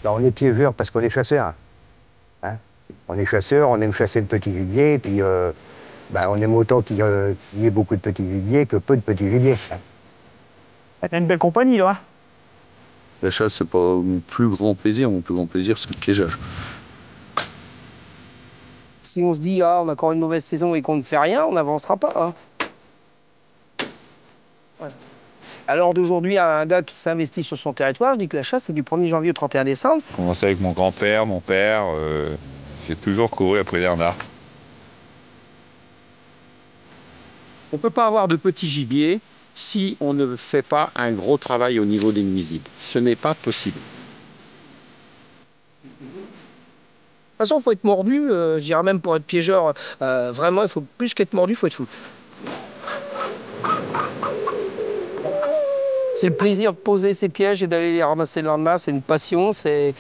Ben, on est piégeur parce qu'on est chasseur. Hein. On est chasseur, on aime chasser le petit gibier, puis ben, on aime autant qu'il y ait beaucoup de petits gibiers que peu de petits gibiers. Hein. T'as une belle compagnie, là. La chasse, c'est pas mon plus grand plaisir. Mon plus grand plaisir, c'est le piégeage. Si on se dit, ah, on a encore une mauvaise saison et qu'on ne fait rien, on n'avancera pas. Hein. Voilà. À l'heure d'aujourd'hui, un gars qui s'investit sur son territoire, je dis que la chasse, c'est du 1er janvier au 31 décembre. J'ai commencé avec mon grand-père, mon père. J'ai toujours couru après les renards. On ne peut pas avoir de petit gibier si on ne fait pas un gros travail au niveau des nuisibles. Ce n'est pas possible. De toute façon, il faut être mordu, je dirais même pour être piégeur, vraiment, il faut plus qu'être mordu, il faut être fou. C'est le plaisir de poser ses pièges et d'aller les ramasser le lendemain, c'est une passion, c'est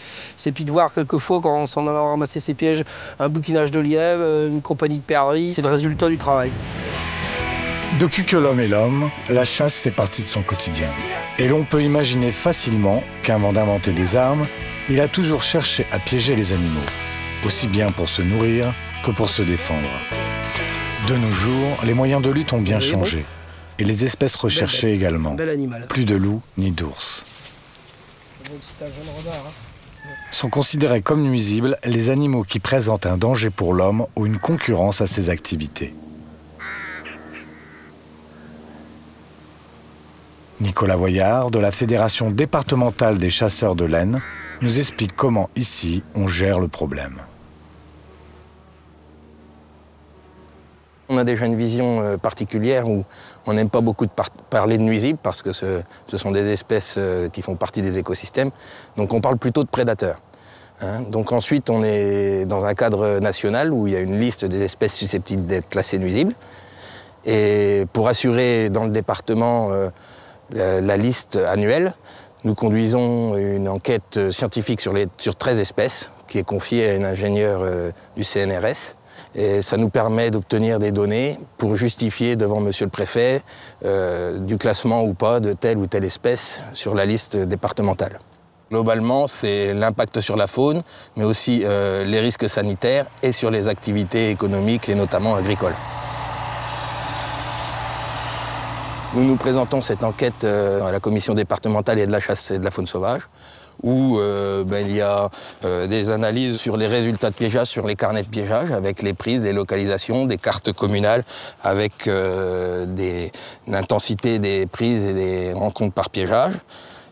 puis de voir quelquefois quand on s'en a ramassé ses pièges, un bouquinage de lièvre, une compagnie de perdrix, c'est le résultat du travail. Depuis que l'homme est l'homme, la chasse fait partie de son quotidien. Et l'on peut imaginer facilement qu'avant d'inventer des armes, il a toujours cherché à piéger les animaux, aussi bien pour se nourrir que pour se défendre. De nos jours, les moyens de lutte ont bien changé, et les espèces recherchées également. Plus de loups ni d'ours. Sont considérés comme nuisibles les animaux qui présentent un danger pour l'homme ou une concurrence à ses activités. Nicolas Voyard, de la Fédération départementale des chasseurs de l'Aisne, nous explique comment, ici, on gère le problème. On a déjà une vision particulière où on n'aime pas beaucoup parler de nuisibles parce que ce sont des espèces qui font partie des écosystèmes. Donc on parle plutôt de prédateurs. Hein. Donc ensuite, on est dans un cadre national où il y a une liste des espèces susceptibles d'être classées nuisibles. Et pour assurer dans le département la liste annuelle, nous conduisons une enquête scientifique sur 13 espèces qui est confiée à un ingénieur du CNRS. Et ça nous permet d'obtenir des données pour justifier devant monsieur le préfet du classement ou pas de telle ou telle espèce sur la liste départementale. Globalement, c'est l'impact sur la faune, mais aussi les risques sanitaires et sur les activités économiques et notamment agricoles. Nous présentons cette enquête à la commission départementale et de la chasse et de la faune sauvage, où il y a des analyses sur les résultats de piégeage, sur les carnets de piégeage, avec les prises, les localisations, des cartes communales, avec l'intensité des prises et des rencontres par piégeage.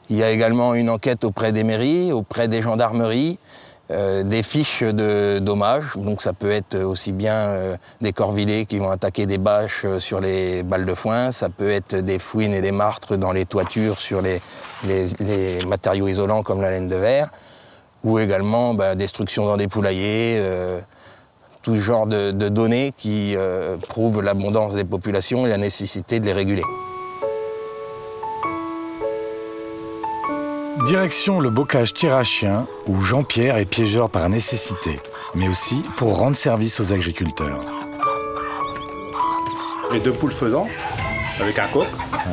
Il y a également une enquête auprès des mairies, auprès des gendarmeries, des fiches de dommages. Donc ça peut être aussi bien des corvidés qui vont attaquer des bâches sur les balles de foin, ça peut être des fouines et des martres dans les toitures sur les matériaux isolants comme la laine de verre, ou également destruction dans des poulaillers, tout ce genre de données qui prouvent l'abondance des populations et la nécessité de les réguler. Direction le bocage tir-à-chien, où Jean-Pierre est piégeur par nécessité, mais aussi pour rendre service aux agriculteurs. Les 2 poules faisant, avec un coq,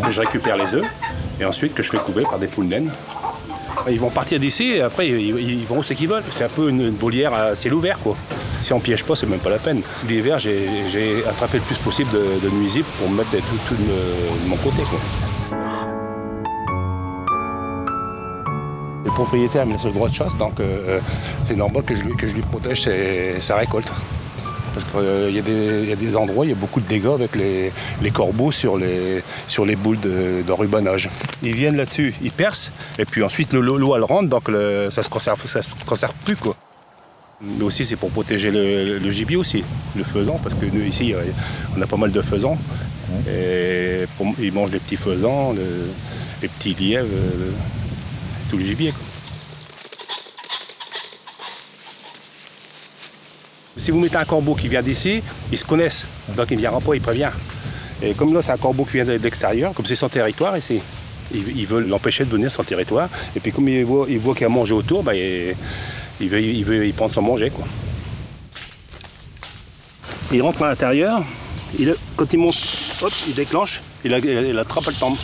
que je récupère les œufs, et ensuite que je fais couver par des poules naines. Ils vont partir d'ici et après ils vont où c'est qu'ils veulent. C'est un peu une volière à ciel ouvert, quoi. Si on piège pas, c'est même pas la peine. L'hiver, j'ai attrapé le plus possible de nuisibles pour me mettre tout de mon côté, quoi. Le propriétaire me laisse le droit de chasse, donc c'est normal que je lui protège sa récolte. Parce qu'il y a des endroits, il y a beaucoup de dégâts avec les corbeaux sur les boules d'enrubanage. Ils viennent là-dessus, ils percent, et puis ensuite l'eau elle rentre, donc ça se conserve plus, quoi. Mais aussi c'est pour protéger le gibier aussi, le faisan, parce que nous ici on a pas mal de faisans. Et ils mangent les petits faisans, les petits lièvres. Tout le gibier, quoi. Si vous mettez un corbeau qui vient d'ici, ils se connaissent, donc il ne viendra pas, il prévient. Et comme là, c'est un corbeau qui vient de l'extérieur, comme c'est son territoire ici, ils veulent l'empêcher de venir sur son territoire. Et puis comme ils voient qu'il y a à manger autour, il veut prendre son manger, quoi. Il rentre à l'intérieur, quand il monte, hop, il déclenche, il attrape le temps.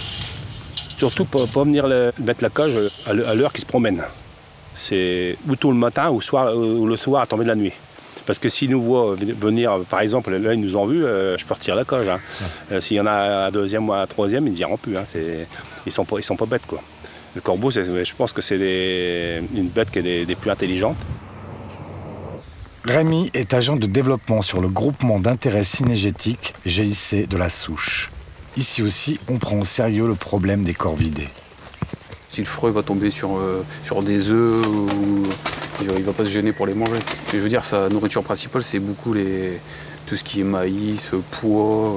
Surtout pour pas venir mettre la cage à l'heure qu'il se promène. c'est ou tôt le matin ou le soir à tomber de la nuit. Parce que s'ils nous voient venir, par exemple, là ils nous ont vus, je peux retirer la cage. Hein. S'il y en a un deuxième ou un troisième, ils ne diront plus. Hein. Ils sont pas bêtes, quoi. Le corbeau, je pense que c'est une bête qui est des plus intelligentes. Rémi est agent de développement sur le groupement d'intérêt cinégétique GIC de la Souche. Ici aussi, on prend au sérieux le problème des corvidés. Si le freux va tomber sur des œufs, il ne va pas se gêner pour les manger. Mais je veux dire, sa nourriture principale, c'est beaucoup tout ce qui est maïs, pois,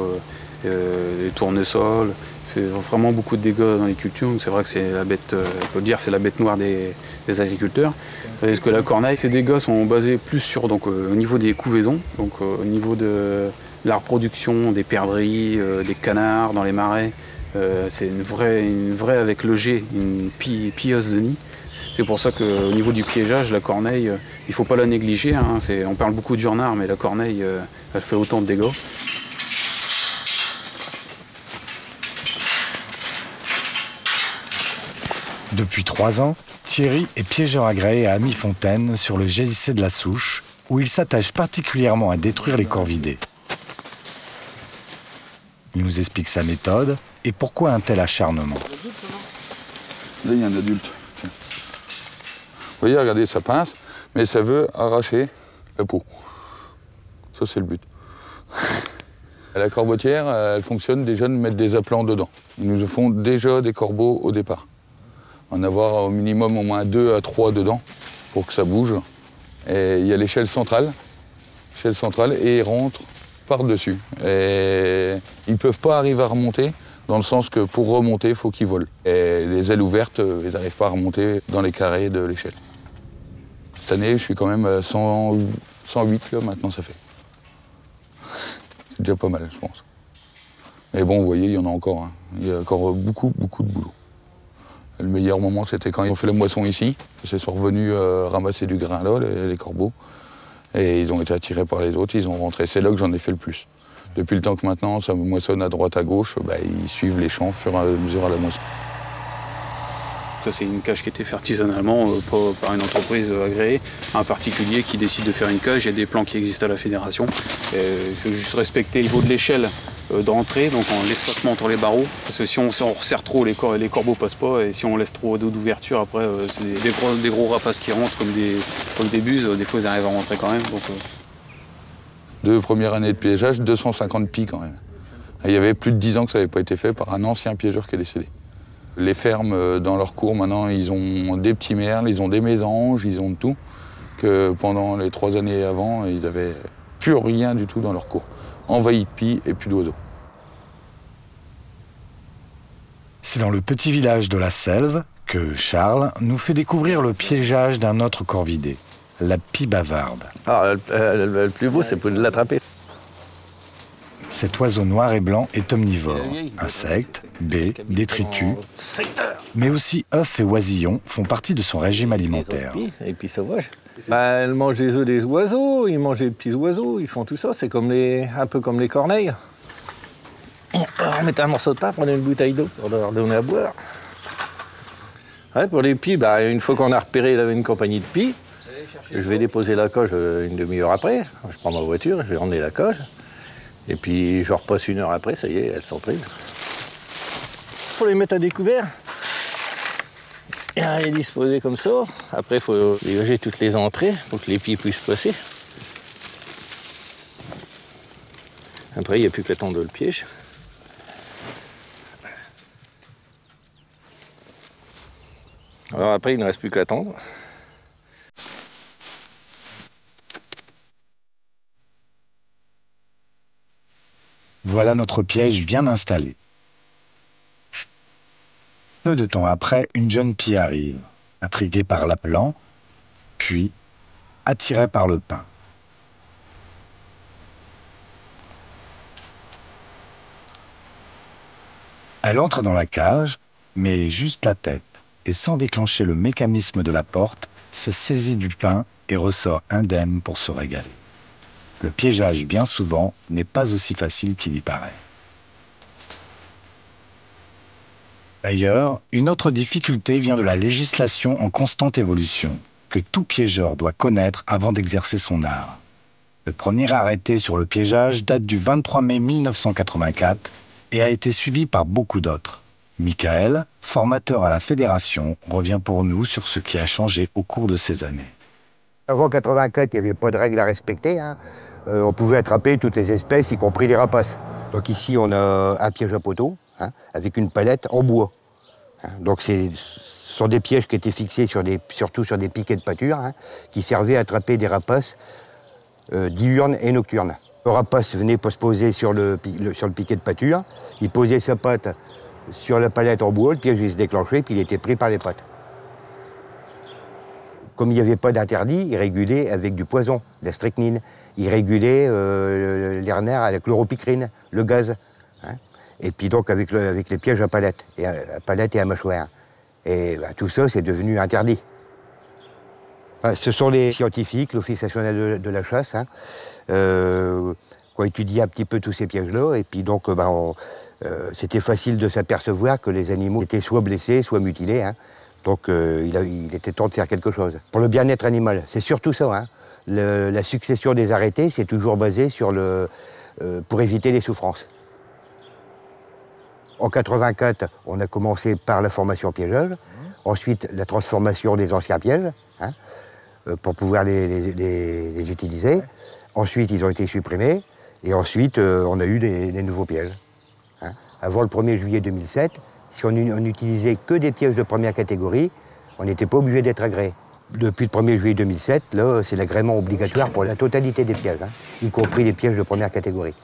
les tournesols. Il fait vraiment beaucoup de dégâts dans les cultures. C'est vrai que c'est la bête, on peut le dire, c'est la bête noire des agriculteurs. Parce que la corneille, ces dégâts sont basés plus sur au niveau des couvaisons, donc au niveau de la reproduction des perdrix, des canards dans les marais. C'est une vraie avec le G, une pilleuse de nid. C'est pour ça qu'au niveau du piégeage, la corneille, il ne faut pas la négliger. Hein. On parle beaucoup du renard, mais la corneille, elle fait autant de dégâts. Depuis 3 ans, Thierry est piégeur agréé à Amifontaine sur le GIC de la Souche, où il s'attache particulièrement à détruire les corvidés. Il nous explique sa méthode et pourquoi un tel acharnement. Là, il y a un adulte. Vous voyez, regardez, ça pince, mais ça veut arracher la peau. Ça, c'est le but. La corbotière, elle fonctionne déjà de mettre des aplants dedans. Ils nous font déjà des corbeaux au départ. En avoir au minimum au moins 2 à 3 dedans pour que ça bouge. Et il y a l'échelle centrale et ils rentrent par-dessus. Et ils ne peuvent pas arriver à remonter, dans le sens que pour remonter, il faut qu'ils volent. Et les ailes ouvertes, ils n'arrivent pas à remonter dans les carrés de l'échelle. Cette année, je suis quand même à 108, là, maintenant ça fait. C'est déjà pas mal, je pense. Mais bon, vous voyez, il y en a encore. Hein. Il y a encore beaucoup de boulot. Le meilleur moment, c'était quand ils ont fait la moisson ici. Ils sont revenus ramasser du grain là, les corbeaux. Et ils ont été attirés par les autres, ils ont rentré. C'est là que j'en ai fait le plus. Depuis le temps que maintenant, ça moissonne à droite, à gauche, ils suivent les champs au fur et à mesure à la moisson. Ça, c'est une cage qui a été faite artisanalement par une entreprise agréée. Un particulier qui décide de faire une cage, il y a des plans qui existent à la fédération. Il faut juste respecter le niveau de l'échelle d'entrée, donc l'espacement entre les barreaux. Parce que si on resserre trop, les corbeaux passent pas. Et si on laisse trop d'ouverture, après, c'est des gros rapaces qui rentrent comme des buses. Des fois, ils arrivent à rentrer quand même. Donc, 2 premières années de piégeage, 250 pies quand même. Il y avait plus de 10 ans que ça n'avait pas été fait par un ancien piégeur qui est décédé. Les fermes, dans leur cours, maintenant, ils ont des petits merles, ils ont des mésanges, ils ont de tout. Que pendant les 3 années avant, ils n'avaient plus rien du tout dans leur cours. Envahi de pies et plus d'oiseaux. C'est dans le petit village de la Selve que Charles nous fait découvrir le piégeage d'un autre corvidé, la pie bavarde. Le plus beau, c'est pour l'attraper. Cet oiseau noir et blanc est omnivore. Insectes, baies, détritus, mais aussi œufs et oisillons font partie de son régime alimentaire. Et puis sauvage. Elle mange les œufs des oiseaux, ils mangent les petits oiseaux, ils font tout ça. C'est un peu comme les corneilles. On met un morceau de pain, prenez une bouteille d'eau pour leur donner à boire. Ouais, pour les pies, une fois qu'on a repéré une compagnie de pies, je vais déposer la coge une demi-heure après. Je prends ma voiture, je vais emmener la coge. Et puis je repasse 1 heure après, ça y est, elles sont prises. Il faut les mettre à découvert. Et les disposer comme ça. Après, il faut dégager toutes les entrées pour que les pieds puissent passer. Après, il n'y a plus qu'à tendre le piège. Alors après, il ne reste plus qu'à tendre. Voilà notre piège bien installé. Peu de temps après, une jeune pie arrive, intriguée par l'appelant, puis attirée par le pain. Elle entre dans la cage, mais juste la tête, et sans déclencher le mécanisme de la porte, se saisit du pain et ressort indemne pour se régaler. Le piégeage, bien souvent, n'est pas aussi facile qu'il y paraît. D'ailleurs, une autre difficulté vient de la législation en constante évolution, que tout piégeur doit connaître avant d'exercer son art. Le premier arrêté sur le piégeage date du 23 mai 1984 et a été suivi par beaucoup d'autres. Michael, formateur à la fédération, revient pour nous sur ce qui a changé au cours de ces années. Avant 84, il n'y avait pas de règles à respecter, hein. On pouvait attraper toutes les espèces, y compris les rapaces. Donc ici, on a un piège à poteau, hein, avec une palette en bois. Hein. Donc ce sont des pièges qui étaient fixés surtout sur des piquets de pâture, hein, qui servaient à attraper des rapaces diurnes et nocturnes. Le rapace venait pour se poser sur le piquet de pâture, il posait sa patte sur la palette en bois, le piège il se déclenchait, puis il était pris par les pattes. Comme il n'y avait pas d'interdit, il régulait avec du poison, de la strychnine. Il régulait les nerfs à la chloropicrine, le gaz. Hein. Et puis donc avec les pièges à palette et à mâchoire. Et bah, tout ça, c'est devenu interdit. Enfin, ce sont les scientifiques, l'Office national de la chasse, hein, qui ont étudié un petit peu tous ces pièges-là. Et puis donc, c'était facile de s'apercevoir que les animaux étaient soit blessés, soit mutilés. Hein. Donc il était temps de faire quelque chose. Pour le bien-être animal, c'est surtout ça. Hein. La succession des arrêtés, c'est toujours basé sur pour éviter les souffrances. En 84, on a commencé par la formation piégeuse, ensuite la transformation des anciens pièges, hein, pour pouvoir les utiliser. Ensuite, ils ont été supprimés, et ensuite, on a eu des nouveaux pièges. Hein. Avant le 1er juillet 2007, si on n'utilisait que des pièges de première catégorie, on n'était pas obligé d'être agréé. Depuis le 1er juillet 2007, là, c'est l'agrément obligatoire pour la totalité des pièges, hein, y compris les pièges de première catégorie.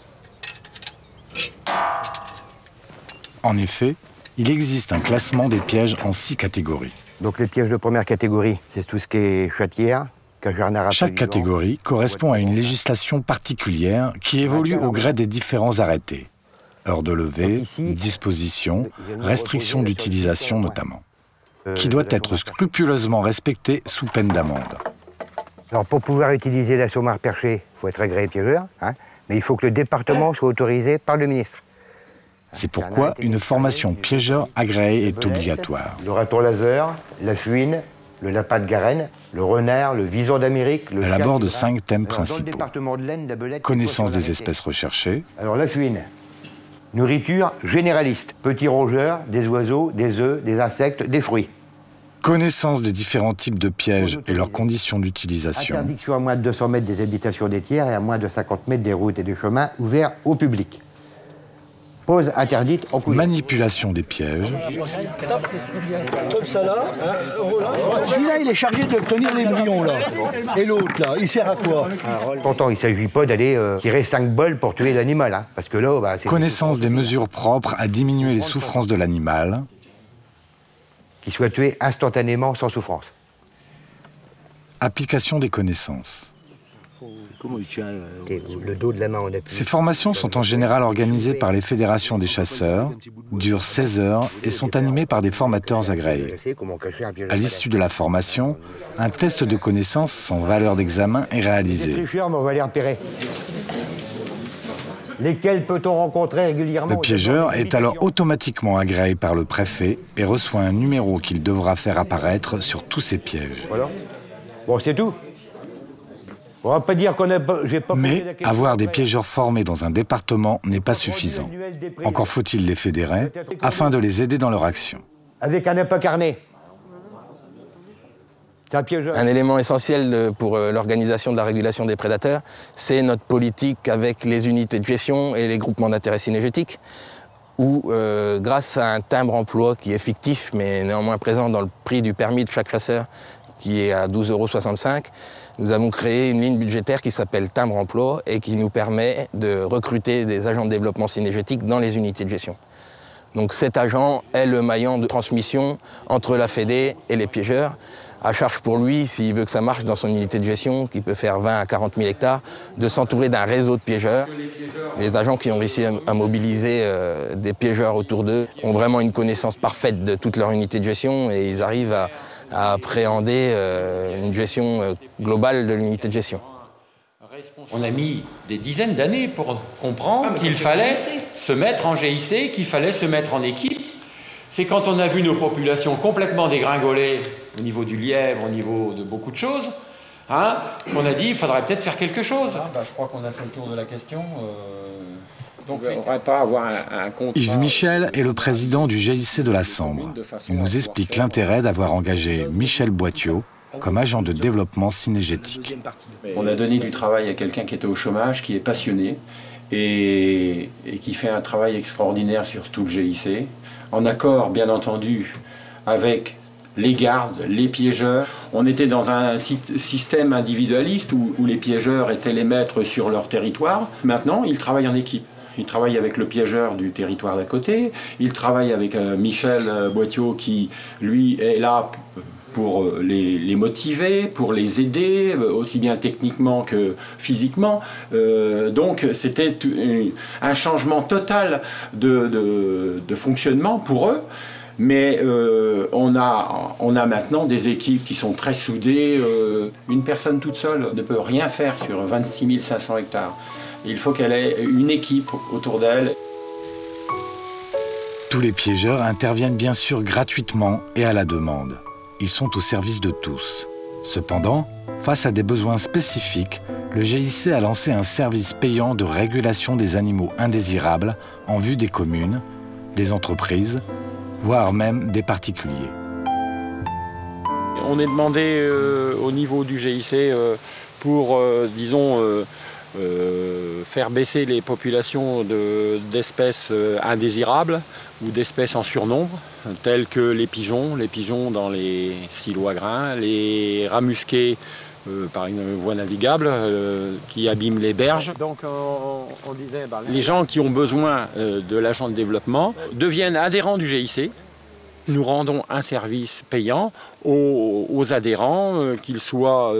En effet, il existe un classement des pièges en 6 catégories. Donc les pièges de première catégorie, c'est tout ce qui est chatière, cagernard. Chaque catégorie correspond à une législation particulière qui évolue au gré des différents arrêtés. Heure de levée, disposition, restriction d'utilisation notamment, qui doit être scrupuleusement respectée sous peine d'amende. Alors pour pouvoir utiliser l'assommoir perché, il faut être agréé piégeur, hein, mais il faut que le département soit autorisé par le ministre. C'est pourquoi une formation piégeur agréée est obligatoire. Le raton laveur, la fuine, le lapin de Garenne, le renard, le vison d'Amérique... Elle aborde 5 thèmes principaux. Connaissance des espèces recherchées. Alors la fuine, nourriture généraliste, petits rongeurs, des oiseaux, des œufs, des insectes, des fruits. Connaissance des différents types de pièges et leurs conditions d'utilisation. Interdiction à moins de 200 mètres des habitations des tiers et à moins de 50 mètres des routes et des chemins ouverts au public. Pose interdite en couille. Manipulation des pièges. Comme ça là, voilà. Celui-là, il est chargé de tenir l'embryon là. Et l'autre là, il sert à quoi? Pourtant, il ne s'agit pas d'aller tirer 5 balles pour tuer l'animal, hein, parce que là, bah, c'est... Connaissance des mesures propres à diminuer les souffrances de l'animal. Qu'il soit tué instantanément sans souffrance. Application des connaissances. Comment il tient le dos de la main en appui. Ces formations sont en général organisées par les fédérations des chasseurs, durent 16 heures et sont animées par des formateurs agréés. À l'issue de la formation, un test de connaissances sans valeur d'examen est réalisé. Mais on va les repérer. Lesquels peut-on rencontrer régulièrement? Le piégeur est alors automatiquement agréé par le préfet et reçoit un numéro qu'il devra faire apparaître sur tous ses pièges. Voilà. Bon, c'est tout. On va pas dire qu'on a pas... Mais avoir des piégeurs formés dans un département n'est pas suffisant. Encore faut-il les fédérer afin de les aider dans leur action. Avec un appât carné. Un élément essentiel pour l'organisation de la régulation des prédateurs, c'est notre politique avec les unités de gestion et les groupements d'intérêt synergétiques, où grâce à un timbre-emploi qui est fictif, mais néanmoins présent dans le prix du permis de chaque chasseur, qui est à 12,65 €, nous avons créé une ligne budgétaire qui s'appelle timbre-emploi et qui nous permet de recruter des agents de développement synergétique dans les unités de gestion. Donc cet agent est le maillon de transmission entre la Fédé et les piégeurs. À charge pour lui, s'il veut que ça marche dans son unité de gestion, qui peut faire 20 à 40 000 hectares, de s'entourer d'un réseau de piégeurs. Les agents qui ont réussi à mobiliser des piégeurs autour d'eux ont vraiment une connaissance parfaite de toute leur unité de gestion et ils arrivent à appréhender une gestion globale de l'unité de gestion. On a mis des dizaines d'années pour comprendre qu'il fallait se mettre en GIC, qu'il fallait se mettre en équipe, C'est quand on a vu nos populations complètement dégringoler au niveau du lièvre, au niveau de beaucoup de choses, hein, qu'on a dit il faudrait peut-être faire quelque chose. Je crois qu'on a fait le tour de la question. Donc, on ne devrait pas avoir un contrat. Yves Michel est le président du GIC de la Sambre. Il nous explique l'intérêt d'avoir engagé Michel Boitteau comme agent de développement synégétique. On a donné du travail à quelqu'un qui était au chômage, qui est passionné et qui fait un travail extraordinaire sur tout le GIC, en accord bien entendu avec les gardes, les piégeurs. On était dans un système individualiste où les piégeurs étaient les maîtres sur leur territoire. Maintenant, ils travaillent en équipe. Ils travaillent avec le piégeur du territoire d'à côté. Ils travaillent avec Michel Boitteau qui, lui, est là pour les motiver, pour les aider, aussi bien techniquement que physiquement. Donc c'était un changement total de fonctionnement pour eux. Mais on a maintenant des équipes qui sont très soudées. Une personne toute seule ne peut rien faire sur 26 500 hectares. Il faut qu'elle ait une équipe autour d'elle. Tous les piégeurs interviennent bien sûr gratuitement et à la demande. Ils sont au service de tous. Cependant, face à des besoins spécifiques, le GIC a lancé un service payant de régulation des animaux indésirables en vue des communes, des entreprises, voire même des particuliers. On est demandé au niveau du GIC pour, disons, faire baisser les populations d'espèces indésirables ou d'espèces en surnombre, telles que les pigeons dans les silos à grains, les rats musqués par une voie navigable qui abîment les berges. Donc on disait, les gens qui ont besoin de l'agent de développement deviennent adhérents du GIC. Nous rendons un service payant aux adhérents, qu'ils soient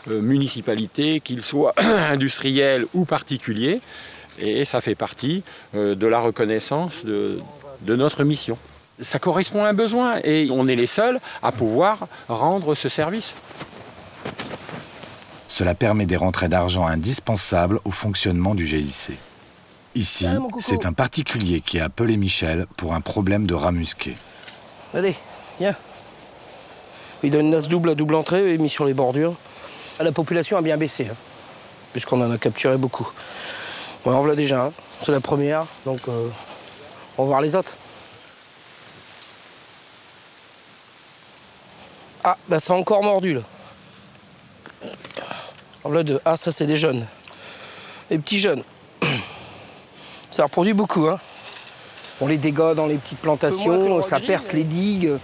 municipalités, qu'ils soient industriels ou particuliers. Et ça fait partie de la reconnaissance de notre mission. Ça correspond à un besoin et on est les seuls à pouvoir rendre ce service. Cela permet des rentrées d'argent indispensables au fonctionnement du GIC. Ici, c'est un particulier qui a appelé Michel pour un problème de rat musqué. Allez, viens. Il donne une nasse double à double entrée et mis sur les bordures. La population a bien baissé, hein, puisqu'on en a capturé beaucoup. Bon, en voilà déjà, hein. C'est la première, donc on va voir les autres. Ah, bah ça a encore mordu là. En voilà deux. Ah, ça c'est des jeunes. Les petits jeunes. Ça reproduit beaucoup, hein. On les dégâts dans les petites plantations, ça perce les digues.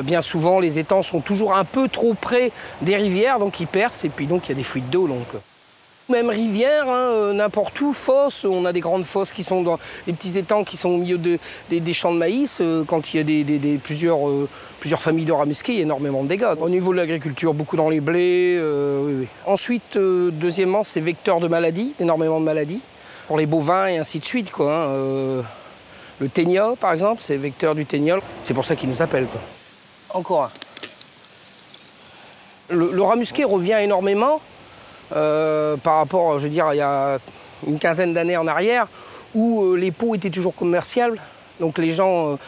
Bien souvent, les étangs sont toujours un peu trop près des rivières, donc ils percent, et puis donc il y a des fuites d'eau. Même rivière, hein, n'importe où, fosses, on a des grandes fosses qui sont dans les petits étangs qui sont au milieu des champs de maïs. Quand il y a plusieurs familles de rats musqués, il y a énormément de dégâts. Au niveau de l'agriculture, beaucoup dans les blés. Oui. Ensuite, deuxièmement, c'est vecteur de maladies, énormément de maladies, pour les bovins et ainsi de suite, quoi, hein. Le ténia, par exemple, c'est vecteur du téniol. C'est pour ça qu'ils nous appellent, quoi. Encore un. Le rat musqué revient énormément par rapport, je veux dire, il y a une quinzaine d'années en arrière, où les peaux étaient toujours commerciables. Donc les gens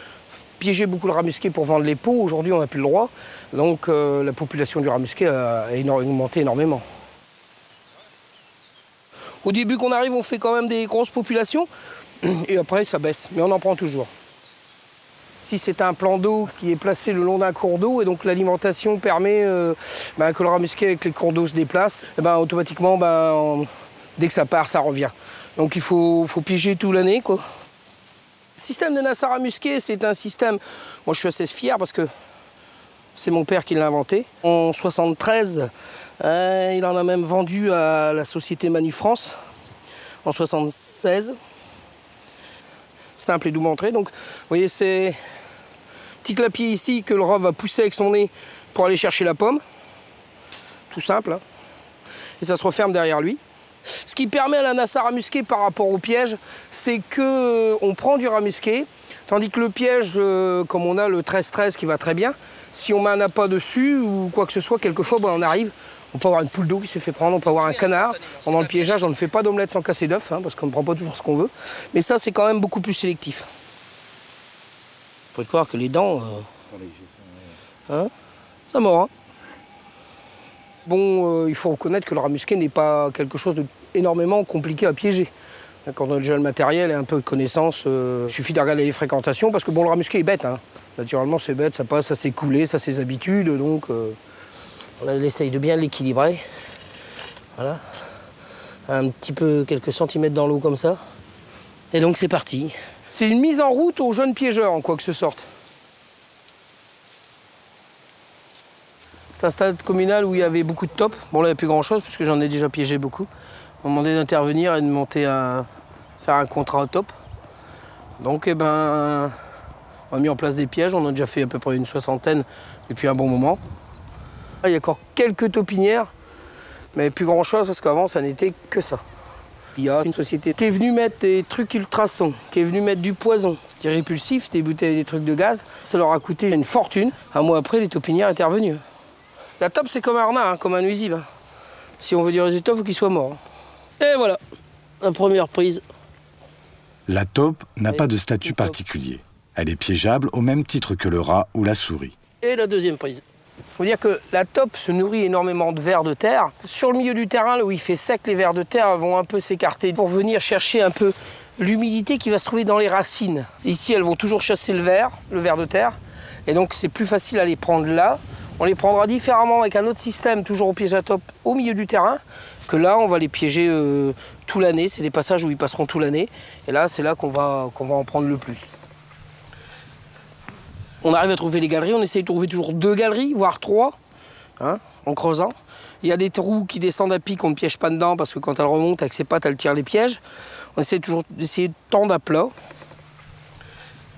piégeaient beaucoup le rat musqué pour vendre les peaux. Aujourd'hui, on n'a plus le droit. Donc la population du rat musqué a augmenté énormément. Au début qu'on arrive, on fait quand même des grosses populations. Et après, ça baisse, mais on en prend toujours. Si c'est un plan d'eau qui est placé le long d'un cours d'eau, et donc l'alimentation permet que le rat musqué avec les cours d'eau se déplace, et automatiquement, dès que ça part, ça revient. Donc il faut piéger toute l'année, quoi. Le système de nasse à rat musqué, c'est un système... Moi, je suis assez fier parce que c'est mon père qui l'a inventé. En 73, il en a même vendu à la société Manu France. En 76. Simple et doux entrée. Donc, vous voyez, c'est petit clapier ici que le rat va pousser avec son nez pour aller chercher la pomme. Tout simple, hein. Et ça se referme derrière lui. Ce qui permet à la nasse à rat musqué par rapport au piège, c'est qu'on prend du rat musqué, tandis que le piège, comme on a le 13-13 qui va très bien, si on met un appât dessus ou quoi que ce soit, quelquefois, on arrive. On peut avoir une poule d'eau qui s'est fait prendre, on peut avoir un canard. Pendant le piégeage, on ne fait pas d'omelette sans casser d'œuf, hein, parce qu'on ne prend pas toujours ce qu'on veut. Mais ça, c'est quand même beaucoup plus sélectif. Faut croire que les dents, hein, ça mord. Hein. Bon, il faut reconnaître que le rat musqué n'est pas quelque chose d'énormément compliqué à piéger. Quand on a déjà le matériel et un peu de connaissance, il suffit de regarder les fréquentations, parce que bon, le rat musqué est bête. Hein. Naturellement, c'est bête, ça passe à ses coulées, ça a ses habitudes, donc on essaye de bien l'équilibrer. Voilà. Un petit peu, quelques centimètres dans l'eau comme ça. Et donc c'est parti. C'est une mise en route aux jeunes piégeurs, en quelque sorte. C'est un stade communal où il y avait beaucoup de tops. Bon, là, il n'y a plus grand-chose, parce que j'en ai déjà piégé beaucoup. On m'a demandé d'intervenir et de monter faire un contrat au top. Donc, eh ben, on a mis en place des pièges. On a déjà fait à peu près une 60aine depuis un bon moment. Il y a encore quelques topinières, mais plus grand-chose, parce qu'avant, ça n'était que ça. Il y a une société qui est venue mettre des trucs ultrasons, qui est venue mettre du poison, des répulsifs, des bouteilles, des trucs de gaz. Ça leur a coûté une fortune. Un mois après, les topinières étaient revenues. La top, c'est comme un renard, hein, comme un nuisible. Hein. Si on veut du résultat, il faut qu'il soit mort. Et voilà, la première prise. La taupe n'a pas de statut particulier. Elle est piégeable au même titre que le rat ou la souris. Et la deuxième prise. Il faut dire que la taupe se nourrit énormément de vers de terre. Sur le milieu du terrain, là où il fait sec, les vers de terre vont un peu s'écarter pour venir chercher un peu l'humidité qui va se trouver dans les racines. Ici, elles vont toujours chasser le ver de terre. Et donc, c'est plus facile à les prendre là. On les prendra différemment avec un autre système, toujours au piège à taupe, au milieu du terrain, que là, on va les piéger toute l'année. C'est des passages où ils passeront toute l'année. Et là, c'est là qu'on va en prendre le plus. On arrive à trouver les galeries, on essaye de trouver toujours 2 galeries, voire 3, hein, en creusant. Il y a des trous qui descendent à pic, on ne piège pas dedans, parce que quand elle remonte avec ses pattes, elle tire les pièges. On essaie toujours d'essayer de tendre à plat.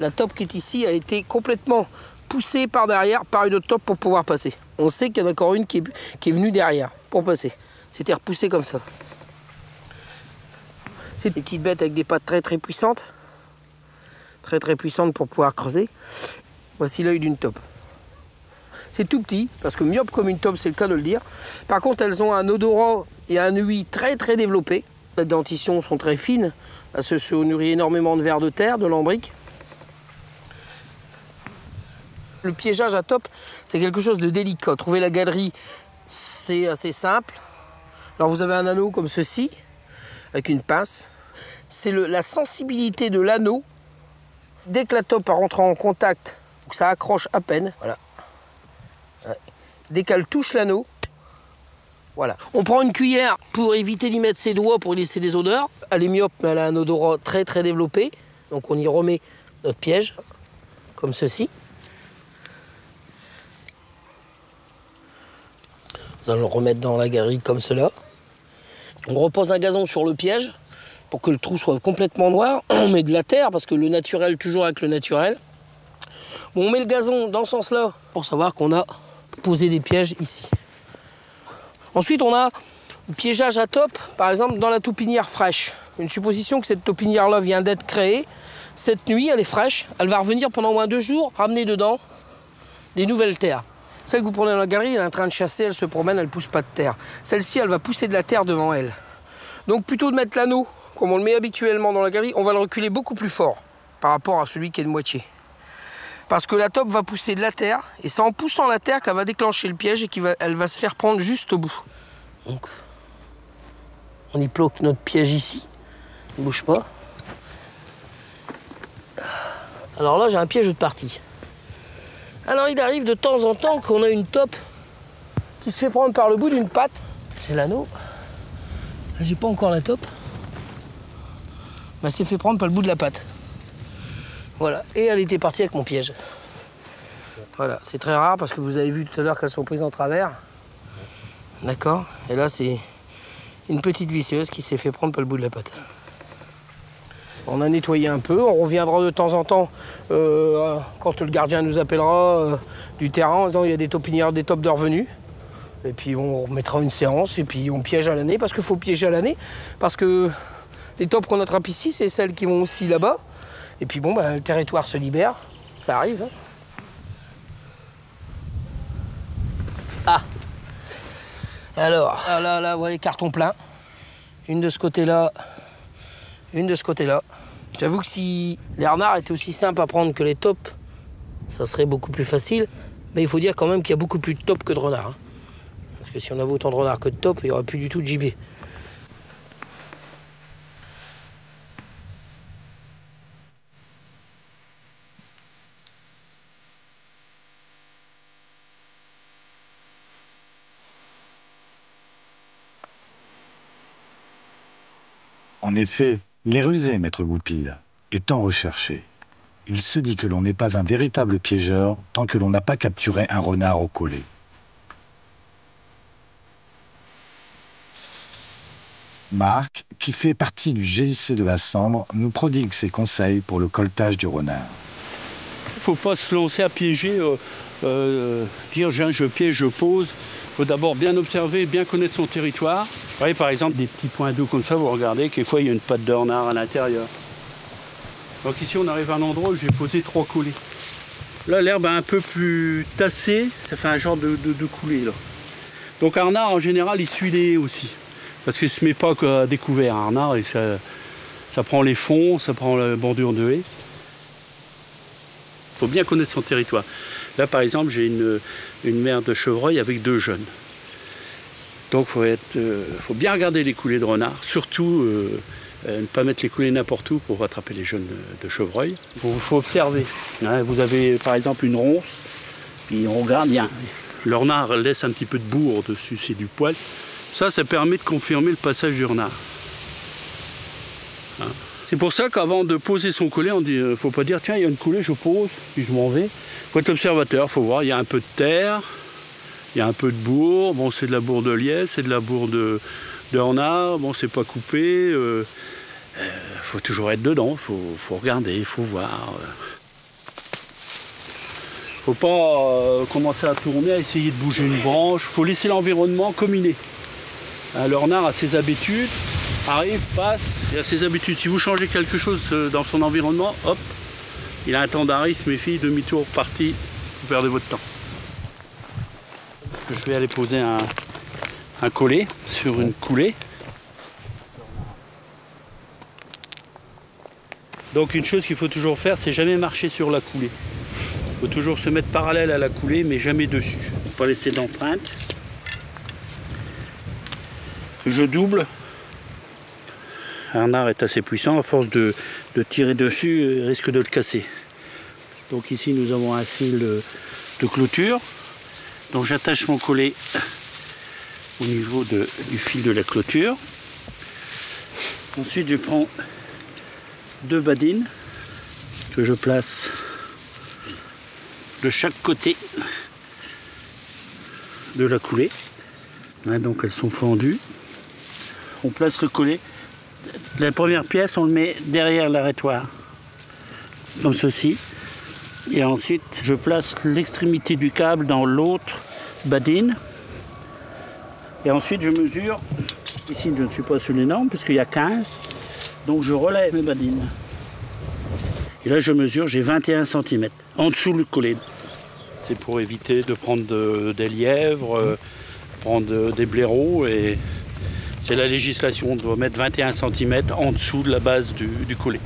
La taupe qui est ici a été complètement poussée par derrière par une autre taupe pour pouvoir passer. On sait qu'il y en a encore une qui est venue derrière pour passer. C'était repoussé comme ça. C'est des petites bêtes avec des pattes très très puissantes. Très très puissantes pour pouvoir creuser. Voici l'œil d'une taupe. C'est tout petit, parce que myope comme une taupe, c'est le cas de le dire. Par contre, elles ont un odorat et un ouïe très très développé. Les dentitions sont très fines. Elles se nourrissent énormément de vers de terre, de lambriques. Le piégeage à taupe, c'est quelque chose de délicat. Trouver la galerie, c'est assez simple. Alors vous avez un anneau comme ceci, avec une pince. C'est la sensibilité de l'anneau. Dès que la taupe rentre en contact, ça accroche à peine, voilà. Dès qu'elle touche l'anneau, voilà. On prend une cuillère pour éviter d'y mettre ses doigts pour y laisser des odeurs. Elle est myope, mais elle a un odorat très très développé. Donc on y remet notre piège, comme ceci. Nous allons le remettre dans la galerie comme cela. On repose un gazon sur le piège pour que le trou soit complètement noir. On met de la terre, parce que le naturel, toujours avec le naturel. Bon, on met le gazon dans ce sens-là pour savoir qu'on a posé des pièges ici. Ensuite, on a le piégeage à taupe, par exemple, dans la taupinière fraîche. Une supposition que cette taupinière-là vient d'être créée. Cette nuit, elle est fraîche. Elle va revenir pendant au moins 2 jours, ramener dedans des nouvelles terres. Celle que vous prenez dans la galerie, elle est en train de chasser, elle se promène, elle ne pousse pas de terre. Celle-ci, elle va pousser de la terre devant elle. Donc, plutôt de mettre l'anneau, comme on le met habituellement dans la galerie, on va le reculer beaucoup plus fort par rapport à celui qui est de moitié. Parce que la taupe va pousser de la terre, et c'est en poussant la terre qu'elle va déclencher le piège et qu'elle va se faire prendre juste au bout. Donc, on y bloque notre piège ici, ne bouge pas. Alors là, j'ai un piège de partie. Alors il arrive de temps en temps qu'on a une taupe qui se fait prendre par le bout d'une patte. C'est l'anneau. Là, j'ai pas encore la taupe. Elle s'est fait prendre par le bout de la patte. Voilà, et elle était partie avec mon piège. Voilà, c'est très rare parce que vous avez vu tout à l'heure qu'elles sont prises en travers. D'accord. Et là, c'est une petite visseuse qui s'est fait prendre par le bout de la patte. On a nettoyé un peu, on reviendra de temps en temps quand le gardien nous appellera du terrain en disant il y a des taupinières, des taupes de revenus. Et puis on remettra une séance et puis on piège à l'année parce qu'il faut piéger à l'année. Parce que les taupes qu'on attrape ici, c'est celles qui vont aussi là-bas. Et puis bon, le territoire se libère, ça arrive. Hein. Ah. Alors, là, vous voyez, carton plein. Une de ce côté-là, une de ce côté-là. J'avoue que si les renards étaient aussi simples à prendre que les taupes, ça serait beaucoup plus facile. Mais il faut dire quand même qu'il y a beaucoup plus de taupes que de renards. Hein. Parce que si on avait autant de renards que de taupes, il n'y aurait plus du tout de gibier. En effet, les rusés, maître Goupil, étant recherché, il se dit que l'on n'est pas un véritable piégeur tant que l'on n'a pas capturé un renard au collet. Marc, qui fait partie du GIC de la Sambre, nous prodigue ses conseils pour le colletage du renard. Il ne faut pas se lancer à piéger, dire je piège, je pose. Il faut d'abord bien observer, bien connaître son territoire. Vous voyez par exemple des petits points d'eau comme ça, vous regardez, quelquefois il y a une patte de renard à l'intérieur. Donc ici on arrive à un endroit où j'ai posé 3 coulées. Là l'herbe est un peu plus tassée, ça fait un genre de coulée là. Donc un renard en général il suit les haies aussi. Parce qu'il ne se met pas à découvert, un renard, et ça prend les fonds, ça prend la bordure de haies. Il faut bien connaître son territoire. Là par exemple j'ai une mère de chevreuil avec 2 jeunes. Donc il faut bien regarder les coulées de renard, surtout ne pas mettre les coulées n'importe où pour attraper les jeunes de chevreuil. Il faut observer. Hein, vous avez par exemple une ronce, puis on regarde bien. Le renard laisse un petit peu de boue au-dessus, c'est du poil. Ça permet de confirmer le passage du renard. Hein. C'est pour ça qu'avant de poser son collet, on dit, faut pas dire tiens il y a une coulée, je pose, puis je m'en vais. Il faut être observateur, il faut voir, il y a un peu de terre, il y a un peu de bourre, bon c'est de la bourre de lièvre, c'est de la bourre de renard, bon c'est pas coupé. Faut toujours être dedans, faut regarder, il faut voir. Faut pas commencer à tourner, à essayer de bouger une branche, faut laisser l'environnement comme il est. Le renard a ses habitudes, arrive, passe, il a ses habitudes. Si vous changez quelque chose dans son environnement, hop, il a un temps d'arrêt, il se méfie, demi-tour, parti, vous perdez votre temps. Je vais aller poser un collet sur une coulée. Donc une chose qu'il faut toujours faire, c'est jamais marcher sur la coulée. Il faut toujours se mettre parallèle à la coulée, mais jamais dessus. Il ne faut pas laisser d'empreinte. Je double. Un renard est assez puissant, à force de tirer dessus, il risque de le casser. Donc ici nous avons un fil de clôture. Donc j'attache mon collet au niveau du fil de la clôture. Ensuite je prends 2 badines que je place de chaque côté de la coulée. Là, donc elles sont fendues. On place le collet. La première pièce, on le met derrière l'arrêtoir, comme ceci. Et ensuite, je place l'extrémité du câble dans l'autre badine. Et ensuite, je mesure. Ici, je ne suis pas sous les normes, puisqu'il y a 15. Donc, je relève mes badines. Et là, je mesure, j'ai 21 cm en dessous du collet. C'est pour éviter de prendre des lièvres, prendre des blaireaux. Et c'est la législation, on doit mettre 21 cm en dessous de la base du collet.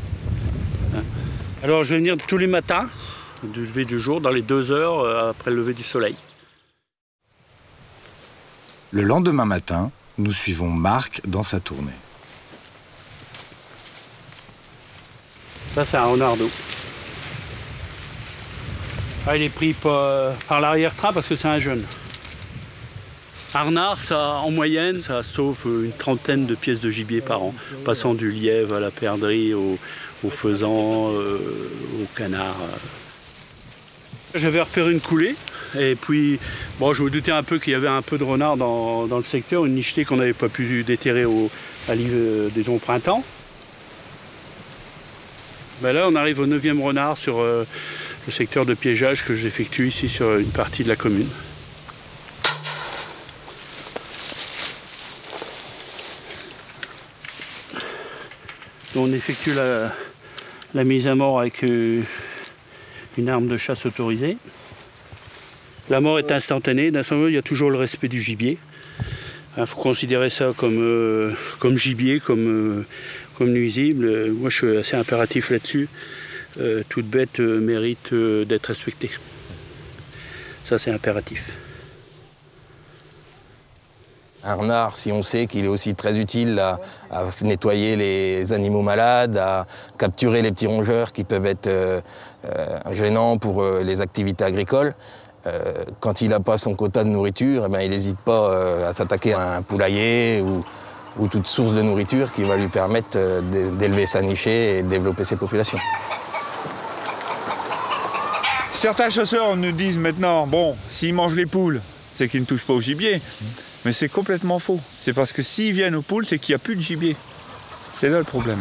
Alors, je vais venir tous les matins, du lever du jour, dans les 2 heures après le lever du soleil. Le lendemain matin, nous suivons Marc dans sa tournée. Ça, c'est un renard d'eau. Il est pris par l'arrière-train parce que c'est un jeune. Un renard, ça, en moyenne, ça sauve une 30aine de pièces de gibier par an, passant du lièvre à la perdrix, au faisan, au canard. J'avais repéré une coulée, et puis bon, je me doutais un peu qu'il y avait un peu de renard dans le secteur, une nichetée qu'on n'avait pas pu déterrer disons, au printemps. Ben là, on arrive au 9e renard sur le secteur de piégeage que j'effectue ici sur une partie de la commune. On effectue la mise à mort avec une arme de chasse autorisée. La mort est instantanée, d'un seul coup, il y a toujours le respect du gibier. Il faut considérer ça comme gibier, comme nuisible. Moi je suis assez impératif là-dessus. toute bête mérite d'être respectée. Ça, c'est impératif. Un renard, si on sait qu'il est aussi très utile à nettoyer les animaux malades, à capturer les petits rongeurs qui peuvent être gênants pour les activités agricoles, quand il n'a pas son quota de nourriture, eh bien, il n'hésite pas à s'attaquer à un poulailler ou toute source de nourriture qui va lui permettre d'élever sa nichée et de développer ses populations. Certains chasseurs nous disent maintenant, bon, s'ils mangent les poules, c'est qu'ils ne touchent pas au gibier. Mais c'est complètement faux. C'est parce que s'ils viennent aux poules, c'est qu'il n'y a plus de gibier. C'est là le problème.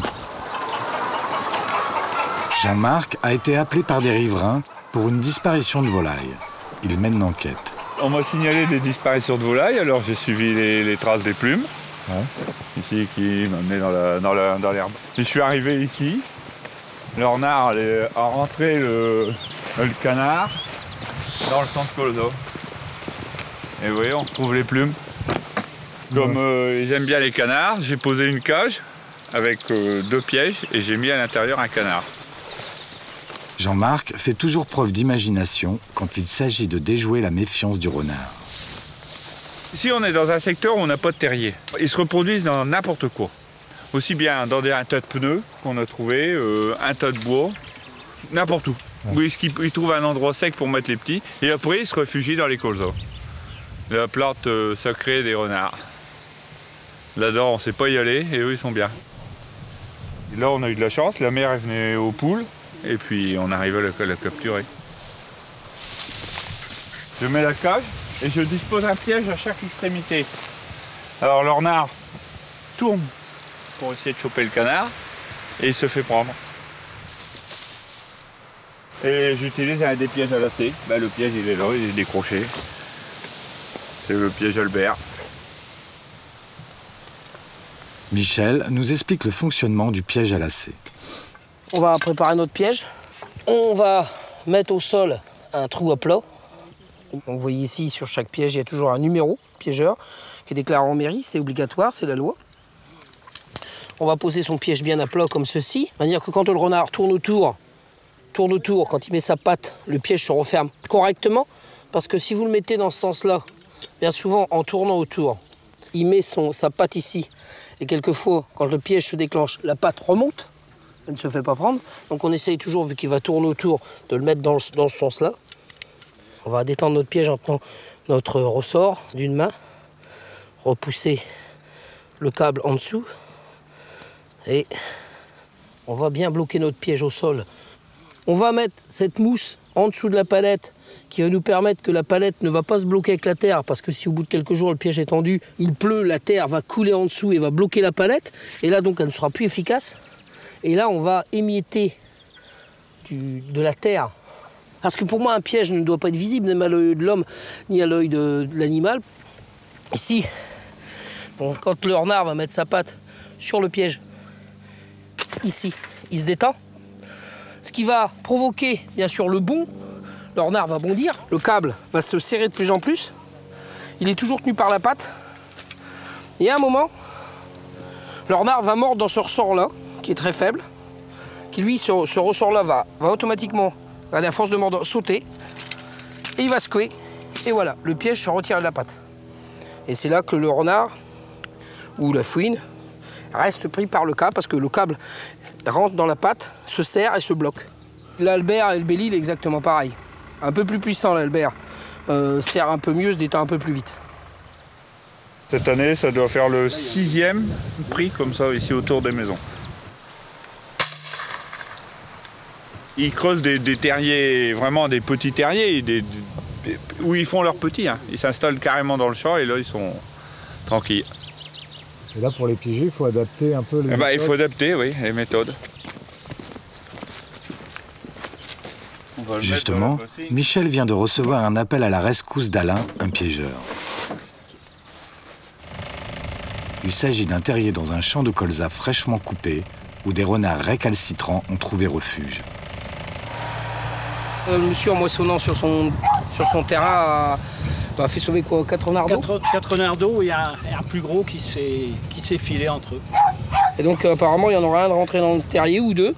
Jean-Marc a été appelé par des riverains pour une disparition de volailles. Il mène l'enquête. On m'a signalé des disparitions de volailles, alors j'ai suivi les traces des plumes. Ouais. Ici, qui m'amenait dans l'herbe. Je suis arrivé ici. Le renard a rentré le canard dans le champ de colza. Et vous voyez, on retrouve les plumes. Comme ils aiment bien les canards, j'ai posé une cage avec 2 pièges et j'ai mis à l'intérieur un canard. Jean-Marc fait toujours preuve d'imagination quand il s'agit de déjouer la méfiance du renard. Ici, on est dans un secteur où on n'a pas de terrier. Ils se reproduisent dans n'importe quoi. Aussi bien dans un tas de pneus qu'on a trouvé, un tas de bois, n'importe où. Ouais. Ils trouvent un endroit sec pour mettre les petits et après ils se réfugient dans les colzas. La plante sacrée des renards. Là-dedans, on ne sait pas y aller et eux, ils sont bien. Et là, on a eu de la chance, la mère est venue aux poules et puis on arrive à la capturer. Je mets la cage et je dispose un piège à chaque extrémité. Alors le renard tourne pour essayer de choper le canard et il se fait prendre. Et j'utilise un des pièges à lacets. Ben, le piège, il est là, il est décroché. C'est le piège Albert. Michel nous explique le fonctionnement du piège à lacets. On va préparer notre piège. On va mettre au sol un trou à plat. Donc, vous voyez ici, sur chaque piège, il y a toujours un numéro piégeur qui est déclaré en mairie. C'est obligatoire, c'est la loi. On va poser son piège bien à plat comme ceci. De manière que quand le renard tourne autour, quand il met sa patte, le piège se referme correctement. Parce que si vous le mettez dans ce sens-là, bien souvent, en tournant autour, il met sa patte ici. Et quelquefois, quand le piège se déclenche, la patte remonte. Elle ne se fait pas prendre. Donc on essaye toujours, vu qu'il va tourner autour, de le mettre dans ce sens-là. On va détendre notre piège en tenant notre ressort d'une main. Repousser le câble en dessous. Et on va bien bloquer notre piège au sol. On va mettre cette mousse en dessous de la palette qui va nous permettre que la palette ne va pas se bloquer avec la terre parce que si au bout de quelques jours le piège est tendu, il pleut, la terre va couler en dessous et va bloquer la palette et là donc elle ne sera plus efficace. Et là on va émietter de la terre. Parce que pour moi un piège ne doit pas être visible même à l'œil de l'homme ni à l'œil de l'animal. Ici, bon, quand le renard va mettre sa patte sur le piège, ici, il se détend. Ce qui va provoquer, bien sûr, le bond. Le renard va bondir, le câble va se serrer de plus en plus. Il est toujours tenu par la patte. Et à un moment, le renard va mordre dans ce ressort-là, qui est très faible, qui lui, ce ressort-là va automatiquement, à la force de mordre, sauter. Et il va secouer. Et voilà, le piège se retire de la patte. Et c'est là que le renard, ou la fouine, reste pris par le câble parce que le câble rentre dans la patte, se serre et se bloque. L'Albert et le Belle-Île est exactement pareil. Un peu plus puissant l'Albert, serre un peu mieux, se détend un peu plus vite. Cette année, ça doit faire le 6e prix comme ça ici autour des maisons. Ils creusent des terriers, vraiment des petits terriers, où ils font leurs petits. Hein. Ils s'installent carrément dans le champ et là ils sont tranquilles. Et là, pour les piéger, il faut adapter un peu les méthodes. Il faut adapter, oui, les méthodes. Justement, Michel vient de recevoir un appel à la rescousse d'Alain, un piégeur. Il s'agit d'un terrier dans un champ de colza fraîchement coupé, où des renards récalcitrants ont trouvé refuge. Le monsieur, en moissonnant sur son terrain, a fait sauver quoi, 4 renards d'eau. 4 renards d'eau et un plus gros qui se fait filer entre eux. Et donc apparemment il y en aura un de rentrer dans le terrier ou 2.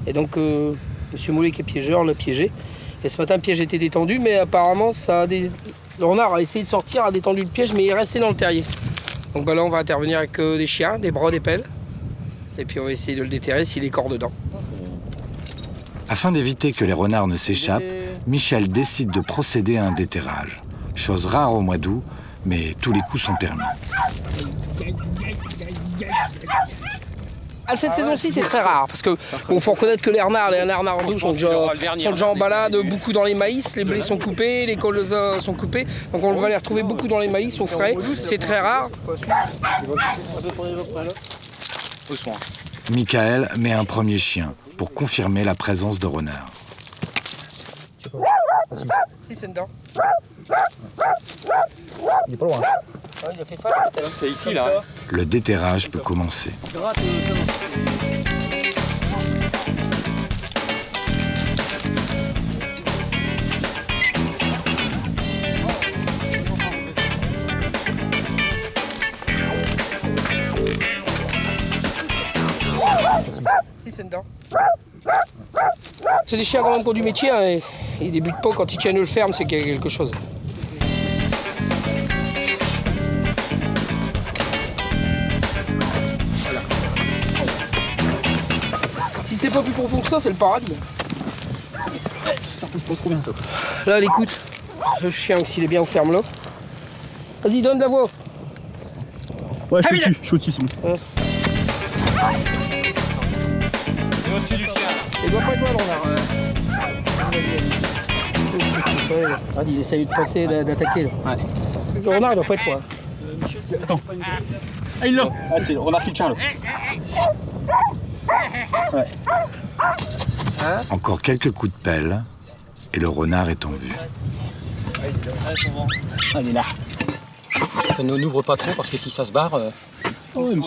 Et donc Monsieur Moulet qui est piégeur l'a piégé. Et ce matin, le piège était détendu, mais apparemment, le renard a essayé de sortir, a détendu le piège, mais il est resté dans le terrier. Donc bah, là, on va intervenir avec des chiens, des bras, des pelles. Et puis on va essayer de le déterrer s'il est corps dedans. Afin d'éviter que les renards ne s'échappent, Michel décide de procéder à un déterrage. Chose rare au mois d'août, mais tous les coups sont permis. À cette saison-ci, c'est très rare, parce que bon, faut reconnaître que les renards sont déjà en balade, beaucoup dans les maïs, les blés sont coupés, les colzas sont coupés, donc on va les retrouver beaucoup dans les maïs au frais, c'est très rare. Michael met un premier chien pour confirmer la présence de renards. Si, c'est dedans. Il est pas loin. Ouais, il a fait face peut-être. C'est ici là. Le déterrage peut commencer. Si, c'est dedans. C'est des chiens quand même qui ont du métier, hein, et ils débutent pas quand ils tiennent le ferme, c'est qu'il y a quelque chose. Si c'est pas plus profond que ça, c'est le paradis. Ça repousse pas trop bien ça. Là, elle écoute. Le chien, s'il est bien au ferme là. Vas-y, donne la voix. Ouais, je suis au-dessus, c'est bon. Il doit pas être loin, le renard. Vas-y. Vas-y, il essaye de passer, d'attaquer. Ouais. Le renard, il doit pas être loin. Attends. Ah, il l'a. Ah, c'est le renard qui tient là. Ouais. Hein? Encore quelques coups de pelle et le renard est en vue. Ah, il est là. Ça ne n'ouvre pas trop parce que si ça se barre, Oh, oui.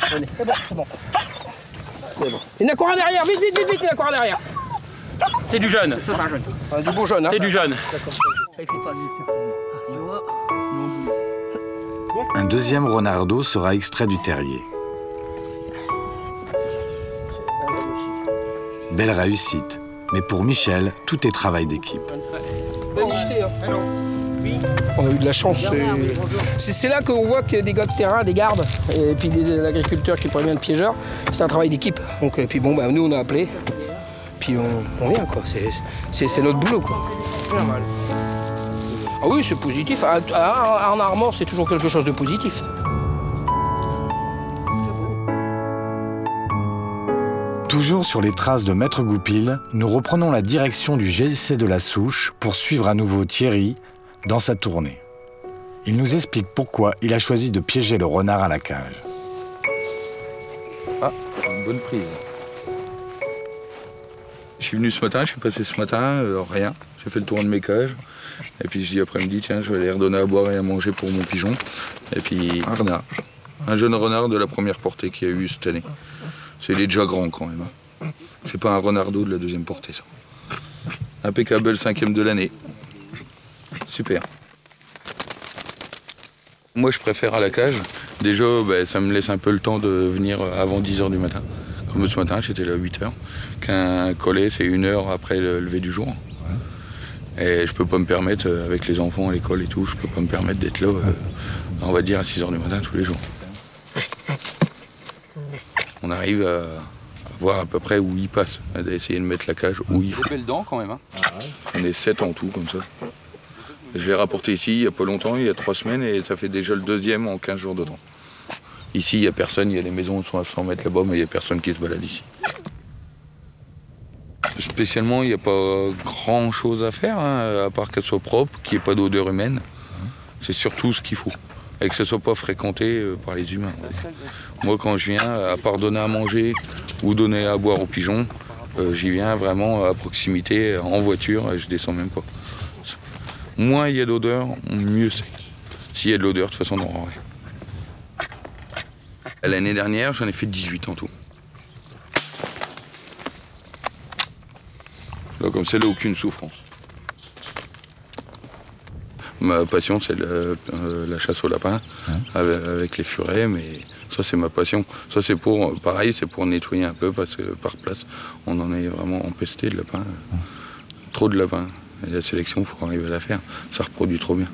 C'est bon, c'est bon. C'est bon. Il y en a encore un derrière, vite, vite, vite, vite, il y en a encore un derrière. C'est du jeune. Ça, c'est un jeune. Du beau jeune, hein. C'est du jeune. Ça, il fait face. Tu vois. Un deuxième renardeau sera extrait du terrier. Belle réussite. Mais pour Michel, tout est travail d'équipe. On a eu de la chance. C'est là qu'on voit qu'il y a des gars de terrain, des gardes, et puis des agriculteurs qui préviennent le piégeur. C'est un travail d'équipe. Donc, et puis bon, bah, nous on a appelé, puis on vient quoi. C'est notre boulot quoi. Ah oui, c'est positif. Un renard mort, c'est toujours quelque chose de positif. Toujours sur les traces de Maître Goupil, nous reprenons la direction du GIC de la Souche pour suivre à nouveau Thierry dans sa tournée. Il nous explique pourquoi il a choisi de piéger le renard à la cage. Ah, une bonne prise. Je suis venu ce matin, je suis passé ce matin, rien. J'ai fait le tour de mes cages. Et puis je dis après-midi, tiens, je vais aller redonner à boire et à manger pour mon pigeon. Et puis un renard. Un jeune renard de la première portée qu'il y a eu cette année. Il est déjà grand quand même. Hein. C'est pas un renardeau de la deuxième portée, ça. Impeccable, 5e de l'année. Super. Moi, je préfère à la cage. Déjà, ça me laisse un peu le temps de venir avant 10 h du matin. Comme ce matin, j'étais là à 8 h. Qu'un collet, c'est 1 heure après le lever du jour. Et je peux pas me permettre, avec les enfants à l'école et tout, je peux pas me permettre d'être là, on va dire, à 6 h du matin tous les jours. On arrive à voir à peu près où il passe, à essayer de mettre la cage où il faut. Des belles dents quand même. Hein. On est 7 en tout, comme ça. Je l'ai rapporté ici il n'y a pas longtemps, il y a 3 semaines, et ça fait déjà le 2e en 15 jours de temps. Ici, il n'y a personne, il y a les maisons qui sont à 100 mètres là-bas, mais il n'y a personne qui se balade ici. Spécialement, il n'y a pas grand-chose à faire, hein, à part qu'elle soit propre, qu'il n'y ait pas d'odeur humaine. C'est surtout ce qu'il faut. Et que ce ne soit pas fréquenté par les humains. Moi, quand je viens, à part donner à manger ou donner à boire aux pigeons, j'y viens vraiment à proximité, en voiture, et je descends même pas. Moins il y a d'odeur, mieux c'est. S'il y a de l'odeur, de toute façon, on n'aura rien. L'année dernière, j'en ai fait 18 en tout. Là, comme c'est là, aucune souffrance. Ma passion, c'est la chasse au lapin, avec les furets, mais Ça, c'est ma passion. Ça, c'est pour, pareil, c'est pour nettoyer un peu parce que par place, on en est vraiment empesté de lapins. Trop de lapins. Et la sélection, il faut arriver à la faire. Ça reproduit trop bien.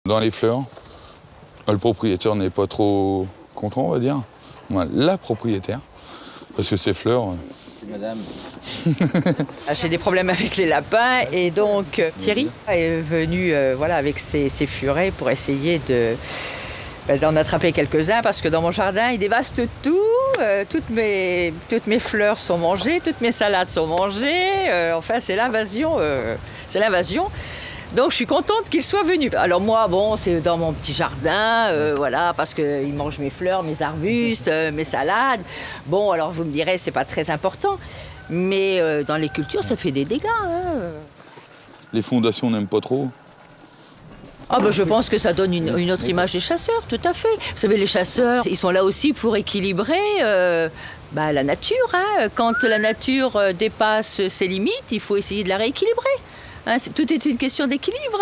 Dans les fleurs, le propriétaire n'est pas trop content, on va dire. La propriétaire, parce que ces fleurs... Madame. J'ai des problèmes avec les lapins et donc Thierry est venu voilà, avec ses furets pour essayer d'en attraper quelques-uns parce que dans mon jardin, il dévaste tout. Toutes mes fleurs sont mangées, toutes mes salades sont mangées. Enfin, c'est l'invasion. Donc je suis contente qu'il soit venu. Alors moi, bon, c'est dans mon petit jardin, voilà, parce qu'il mange mes fleurs, mes arbustes, mes salades. Bon, alors vous me direz, c'est pas très important, mais dans les cultures, ça fait des dégâts. Hein. Les fondations n'aiment pas trop. Ah ben, je pense que ça donne une autre image des chasseurs, tout à fait. Vous savez, les chasseurs, ils sont là aussi pour équilibrer la nature. Hein. Quand la nature dépasse ses limites, il faut essayer de la rééquilibrer. Hein, tout est une question d'équilibre.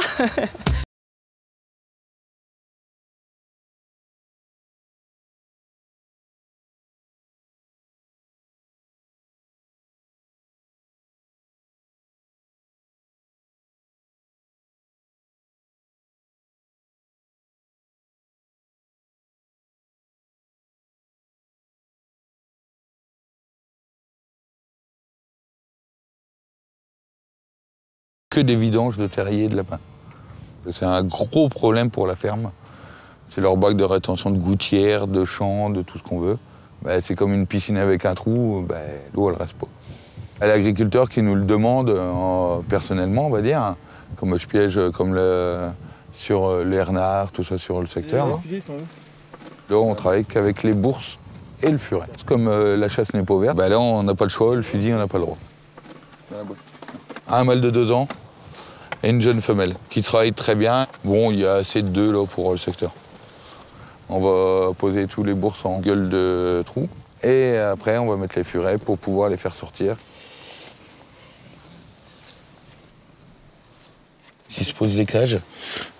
Que des vidanges de terriers et de lapins. C'est un gros problème pour la ferme. C'est leur bac de rétention de gouttières, de champs, de tout ce qu'on veut. C'est comme une piscine avec un trou, l'eau elle reste pas. À l'agriculteur qui nous le demande personnellement, on va dire, comme je piège sur les renards, tout ça sur le secteur. Là, on travaille qu'avec les bourses et le furet. Comme la chasse n'est pas ouverte, là on n'a pas le choix, le fusil on n'a pas le droit. Un mâle de 2 ans et une jeune femelle qui travaille très bien. Bon, il y a assez de 2 là pour le secteur. On va poser tous les bourses en gueule de trou et après on va mettre les furets pour pouvoir les faire sortir. Ici se posent les cages.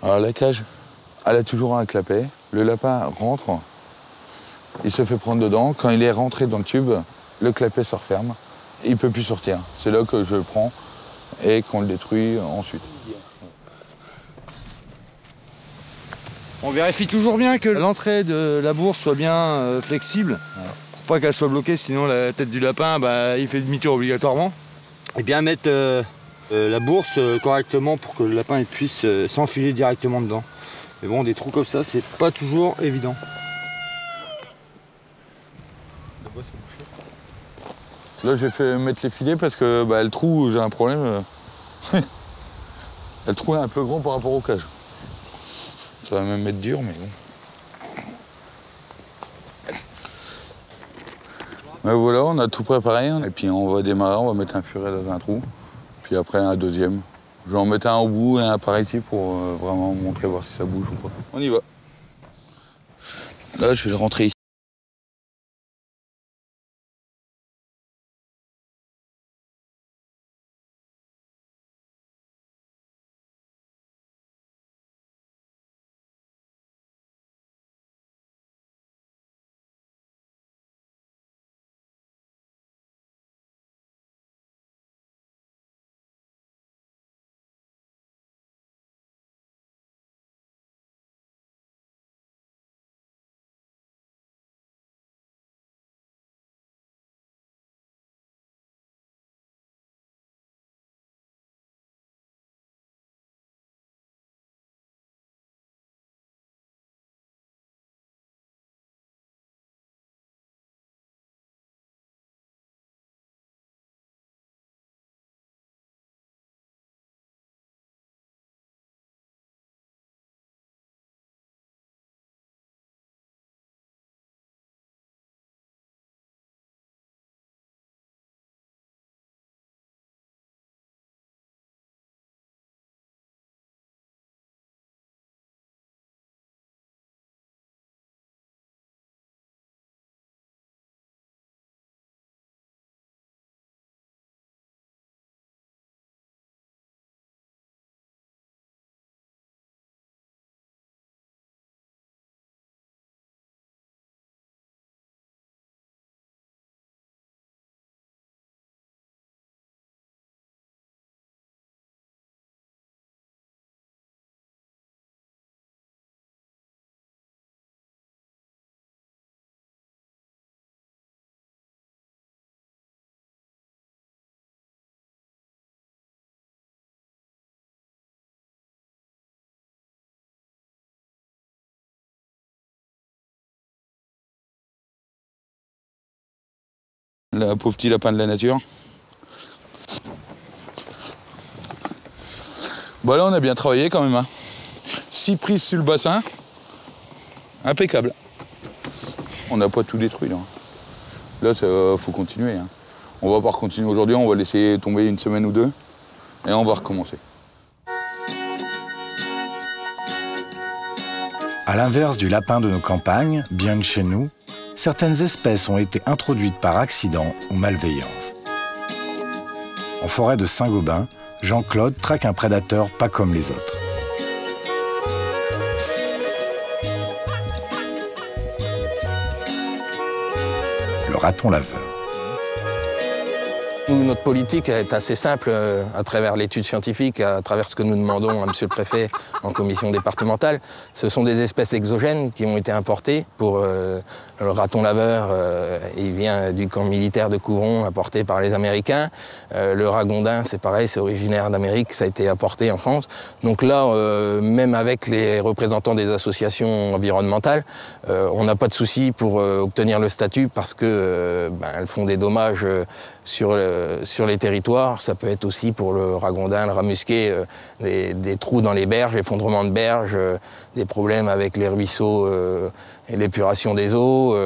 Alors la cage, elle a toujours un clapet. Le lapin rentre, il se fait prendre dedans. Quand il est rentré dans le tube, le clapet se referme. Il ne peut plus sortir. C'est là que je le prends et qu'on le détruit ensuite. On vérifie toujours bien que l'entrée de la bourse soit bien flexible, pour pas qu'elle soit bloquée, sinon la tête du lapin, il fait demi-tour obligatoirement. Et bien mettre la bourse correctement pour que le lapin puisse s'enfiler directement dedans. Mais bon, des trous comme ça, c'est pas toujours évident. Là, j'ai fait mettre les filets parce que le trou, j'ai un problème. Le trou est un peu grand par rapport aux cages. Ça va même être dur, mais bon. Voilà, on a tout préparé. Et puis on va démarrer, on va mettre un furet dans un trou. Puis après un deuxième. Je vais en mettre un au bout et un par ici pour vraiment montrer, voir si ça bouge ou pas. On y va. Là, je vais le rentrer ici. le pauvre petit lapin de la nature. Bon là on a bien travaillé quand même. Hein. 6 prises sur le bassin. Impeccable. On n'a pas tout détruit là. Là il faut continuer. Hein. On va pas continuer aujourd'hui, on va laisser tomber une semaine ou deux. Et on va recommencer. À l'inverse du lapin de nos campagnes, bien de chez nous, certaines espèces ont été introduites par accident ou malveillance. En forêt de Saint-Gobain, Jean-Claude traque un prédateur pas comme les autres. Le raton laveur. Nous, notre politique est assez simple à travers l'étude scientifique, à travers ce que nous demandons à Monsieur le Préfet en commission départementale. Ce sont des espèces exogènes qui ont été importées. Pour le raton laveur, il vient du camp militaire de Couron, apporté par les Américains. Le ragondin, c'est pareil, c'est originaire d'Amérique, ça a été apporté en France. Donc là, même avec les représentants des associations environnementales, on n'a pas de souci pour obtenir le statut parce que elles font des dommages sur les territoires. Ça peut être aussi pour le ragondin, le rat musqué, des trous dans les berges, effondrement de berges, des problèmes avec les ruisseaux et l'épuration des eaux.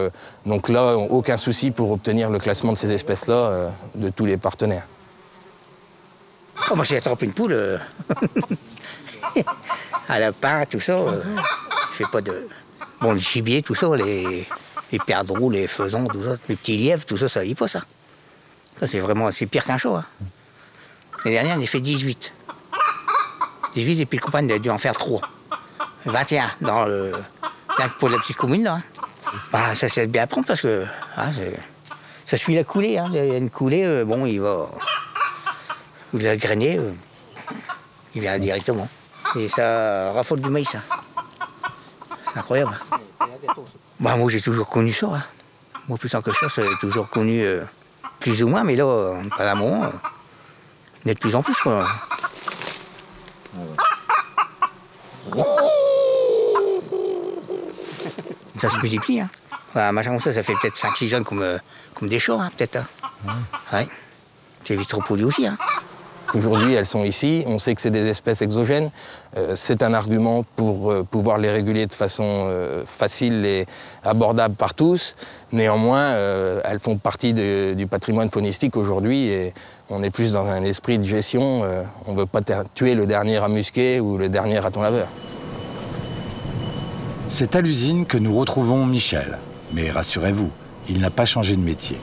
Donc là, aucun souci pour obtenir le classement de ces espèces-là de tous les partenaires. Oh, moi, j'ai attrapé une poule. À lapin, tout ça. Je fais pas de... Bon, le gibier, tout ça, les perdreaux, les faisans, tout ça, les petits lièvres, tout ça, ça y pas, ça. Ça, c'est vraiment, c'est pire qu'un show. Hein. L'année dernière, on a fait 18. 18, et puis le compagne a dû en faire 3. 21 dans pour la petite commune, là. Bah, ça c'est bien à prendre parce que ça suit la coulée. Hein. Il y a une coulée, bon, il va... Vous la grainer, il vient directement. Et ça raffole du maïs. Hein. C'est incroyable. Bah, moi, j'ai toujours connu ça. Hein. Moi, plus en que ça, j'ai toujours connu... plus ou moins, mais là, pas d'un moment, on est de plus en plus, quoi. Ça se multiplie, hein. Enfin, machin comme ça fait peut-être 5-6 jeunes comme des chats, hein, peut-être. Hein. Ouais. C'est vite reproduit aussi, hein. Aujourd'hui, elles sont ici. On sait que c'est des espèces exogènes. C'est un argument pour pouvoir les réguler de façon facile et abordable par tous. Néanmoins, elles font partie du patrimoine faunistique aujourd'hui et on est plus dans un esprit de gestion. On ne veut pas tuer le dernier rat musqué ou le dernier raton laveur. C'est à l'usine que nous retrouvons Michel. Mais rassurez-vous, il n'a pas changé de métier.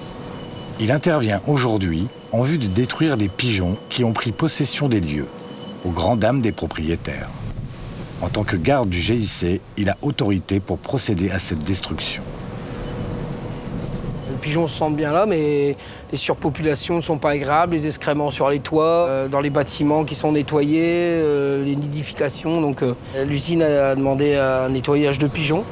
Il intervient aujourd'hui en vue de détruire les pigeons qui ont pris possession des lieux, aux grandes dames des propriétaires. En tant que garde du GIC, il a autorité pour procéder à cette destruction. Les pigeons se sentent bien là, mais les surpopulations ne sont pas agréables, les excréments sur les toits, dans les bâtiments qui sont nettoyés, les nidifications. Donc l'usine a demandé un nettoyage de pigeons.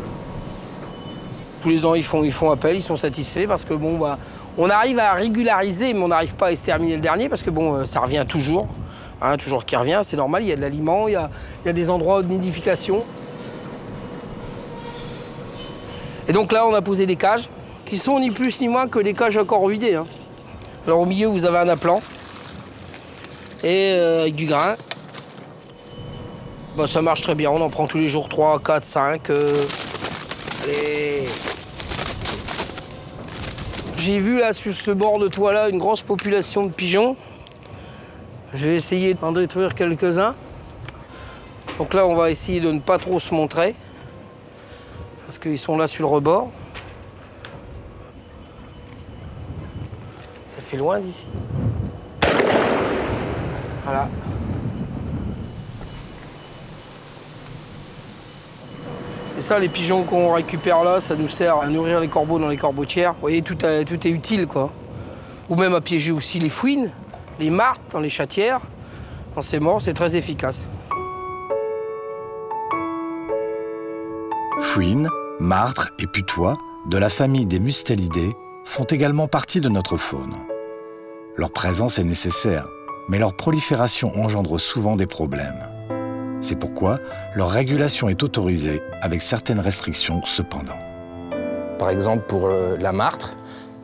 Tous les ans, ils font appel, ils sont satisfaits parce que bon, bah, on arrive à régulariser, mais on n'arrive pas à exterminer le dernier parce que bon, ça revient toujours, hein, toujours qui revient, c'est normal, il y a de l'aliment, il y a des endroits de nidification. Et donc là, on a posé des cages qui sont ni plus ni moins que des cages à corvidés. Hein. Alors au milieu, vous avez un appelant et avec du grain. Bah, ça marche très bien, on en prend tous les jours 3, 4, 5. Allez. J'ai vu là sur ce bord de toit là une grosse population de pigeons. Je vais essayer d'en détruire quelques-uns. Donc là on va essayer de ne pas trop se montrer. Parce qu'ils sont là sur le rebord. Ça fait loin d'ici. Voilà. Et ça, les pigeons qu'on récupère là, ça nous sert à nourrir les corbeaux dans les corbeautières. Vous voyez, tout est utile, quoi. Ou même à piéger aussi les fouines, les martres dans les chatières. Dans ces morts, c'est très efficace. Fouines, martres et putois, de la famille des Mustélidés, font également partie de notre faune. Leur présence est nécessaire, mais leur prolifération engendre souvent des problèmes. C'est pourquoi leur régulation est autorisée, avec certaines restrictions cependant. Par exemple, pour la martre,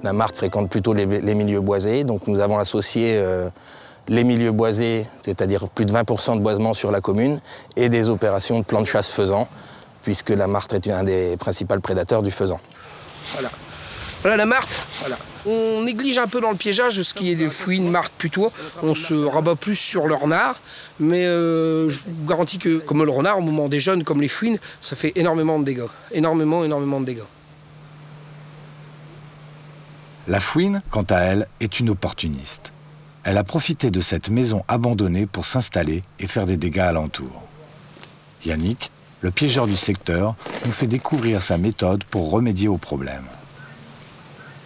La martre fréquente plutôt les milieux boisés, donc nous avons associé les milieux boisés, c'est-à-dire plus de 20% de boisement sur la commune, et des opérations de plan de chasse faisan, puisque la martre est un des principaux prédateurs du faisan. Voilà. Voilà la martre. Voilà. On néglige un peu dans le piégeage ce qui est des fouines, martres, putois. On se rabat plus sur le renard, mais je vous garantis que, comme le renard, au moment des jeunes, comme les fouines, ça fait énormément de dégâts. Énormément de dégâts. La fouine, quant à elle, est une opportuniste. Elle a profité de cette maison abandonnée pour s'installer et faire des dégâts alentour. Yannick, le piégeur du secteur, nous fait découvrir sa méthode pour remédier au problème.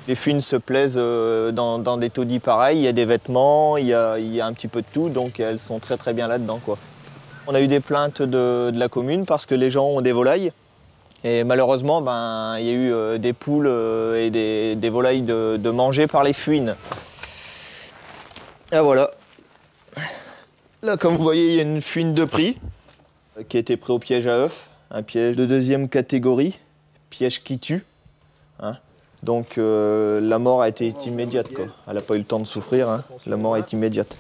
Les fouines se plaisent dans des taudis pareils, il y a des vêtements, il y a un petit peu de tout, donc elles sont très bien là-dedans, quoi. On a eu des plaintes de la commune parce que les gens ont des volailles. Et malheureusement, il y a eu des poules et des volailles de manger par les fouines. Et voilà. Là, comme vous voyez, il y a une fouine de prix qui a été prise au piège à œufs, un piège de 2e catégorie, piège qui tue. Hein. Donc la mort a été immédiate, quoi. Elle n'a pas eu le temps de souffrir, hein. La mort est immédiate.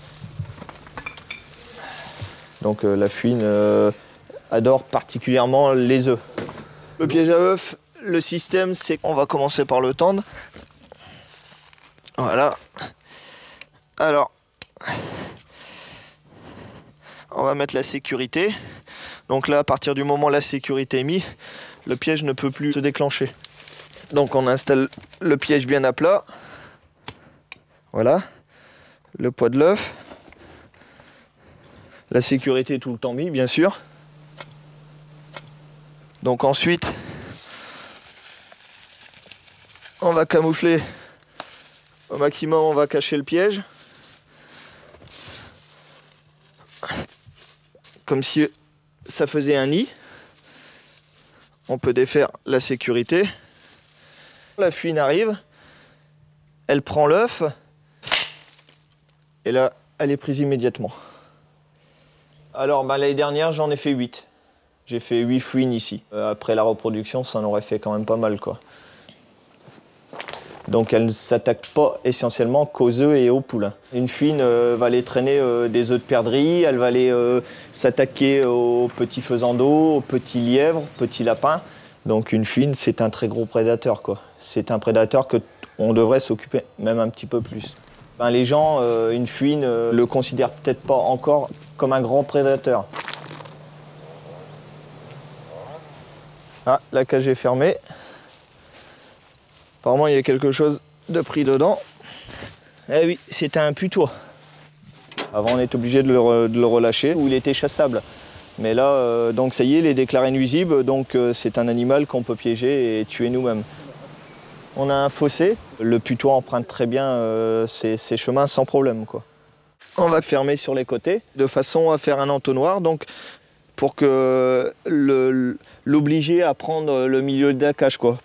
Donc la fouine adore particulièrement les œufs. Le piège à œufs, le système, c'est qu'on va commencer par le tendre. Voilà. Alors, on va mettre la sécurité. Donc là, à partir du moment où la sécurité est mise, le piège ne peut plus se déclencher. Donc on installe le piège bien à plat. Voilà. Le poids de l'œuf. La sécurité est tout le temps mise, bien sûr. Donc ensuite, on va camoufler au maximum, on va cacher le piège. Comme si ça faisait un nid. On peut défaire la sécurité. La fouine arrive, elle prend l'œuf, et là, elle est prise immédiatement. Alors, l'année dernière, j'en ai fait 8. J'ai fait 8 fouines ici. Après la reproduction, ça en aurait fait quand même pas mal, quoi. Donc elle ne s'attaque pas essentiellement qu'aux œufs et aux poules. Une fouine va aller traîner des œufs de perdrix, elle va aller s'attaquer aux petits faisans d'eau, aux petits lièvres, petits lapins. Donc une fouine, c'est un très gros prédateur, quoi. C'est un prédateur qu'on devrait s'occuper même un petit peu plus. Les gens, une fouine, le considèrent peut-être pas encore comme un grand prédateur. Ah, la cage est fermée. Apparemment, il y a quelque chose de pris dedans. Eh oui, c'était un putois. Avant, on était obligé de le relâcher, où il était chassable. Mais là, donc ça y est, il est déclaré nuisible, donc c'est un animal qu'on peut piéger et tuer nous-mêmes. On a un fossé. Le putois emprunte très bien ses chemins sans problème, quoi. On va fermer sur les côtés, de façon à faire un entonnoir, donc pour que l'obliger à prendre le milieu de la cage, quoi.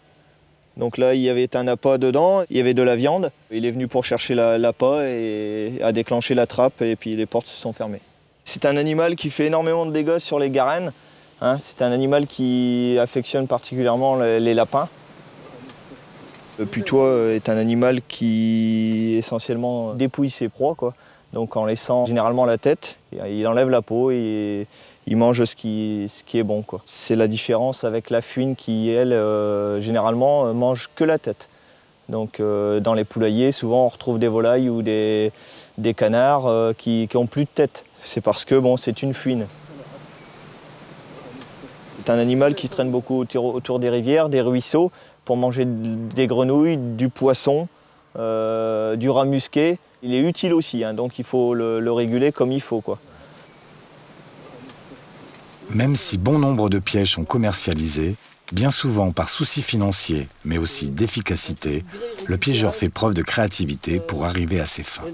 Donc là, il y avait un appât dedans, il y avait de la viande. Il est venu pour chercher l'appât et a déclenché la trappe et puis les portes se sont fermées. C'est un animal qui fait énormément de dégâts sur les garennes. Hein, c'est un animal qui affectionne particulièrement les lapins. Le putois est un animal qui essentiellement dépouille ses proies, quoi. Donc en laissant généralement la tête, il enlève la peau et il mange ce qui est bon, quoi. C'est la différence avec la fouine qui, elle, généralement, mange que la tête. Donc dans les poulaillers, souvent on retrouve des volailles ou des canards qui n'ont plus de tête. C'est parce que bon, c'est une fouine. C'est un animal qui traîne beaucoup autour des rivières, des ruisseaux, pour manger des grenouilles, du poisson, du rat musqué. Il est utile aussi, hein, donc il faut le réguler comme il faut, quoi. Même si bon nombre de pièges sont commercialisés, bien souvent par souci financier, mais aussi d'efficacité, le piégeur fait preuve de créativité pour arriver à ses fins.